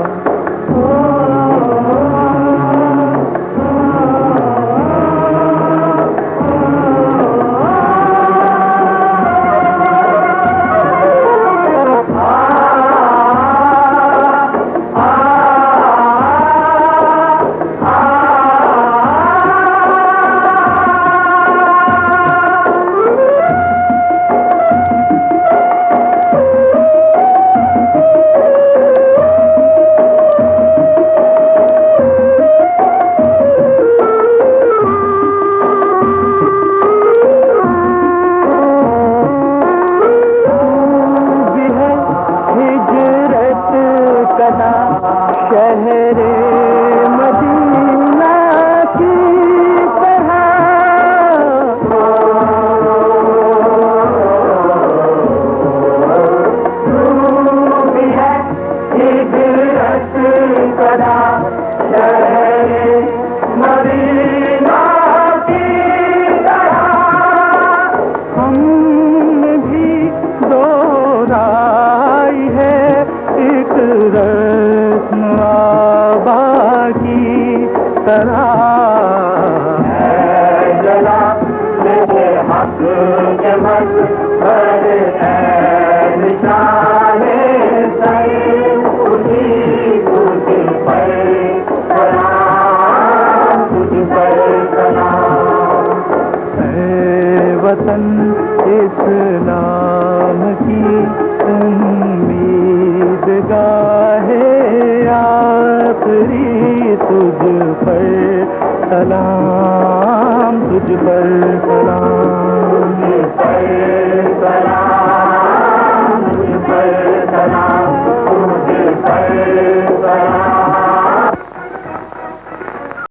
शहरे मदीना की तरह भी है हिजरत कदा, शहरे मदीना की तरह। हमने भी दोहराई है एक रस्म आबा की तरह। जला मेरे हक के मत पर निशाने सही, उसी तुझ पर सलाम, तुझ पर सलाम। ऐ वतन इस्लाम की उम्मीद गाहे तुझ पर सलाम।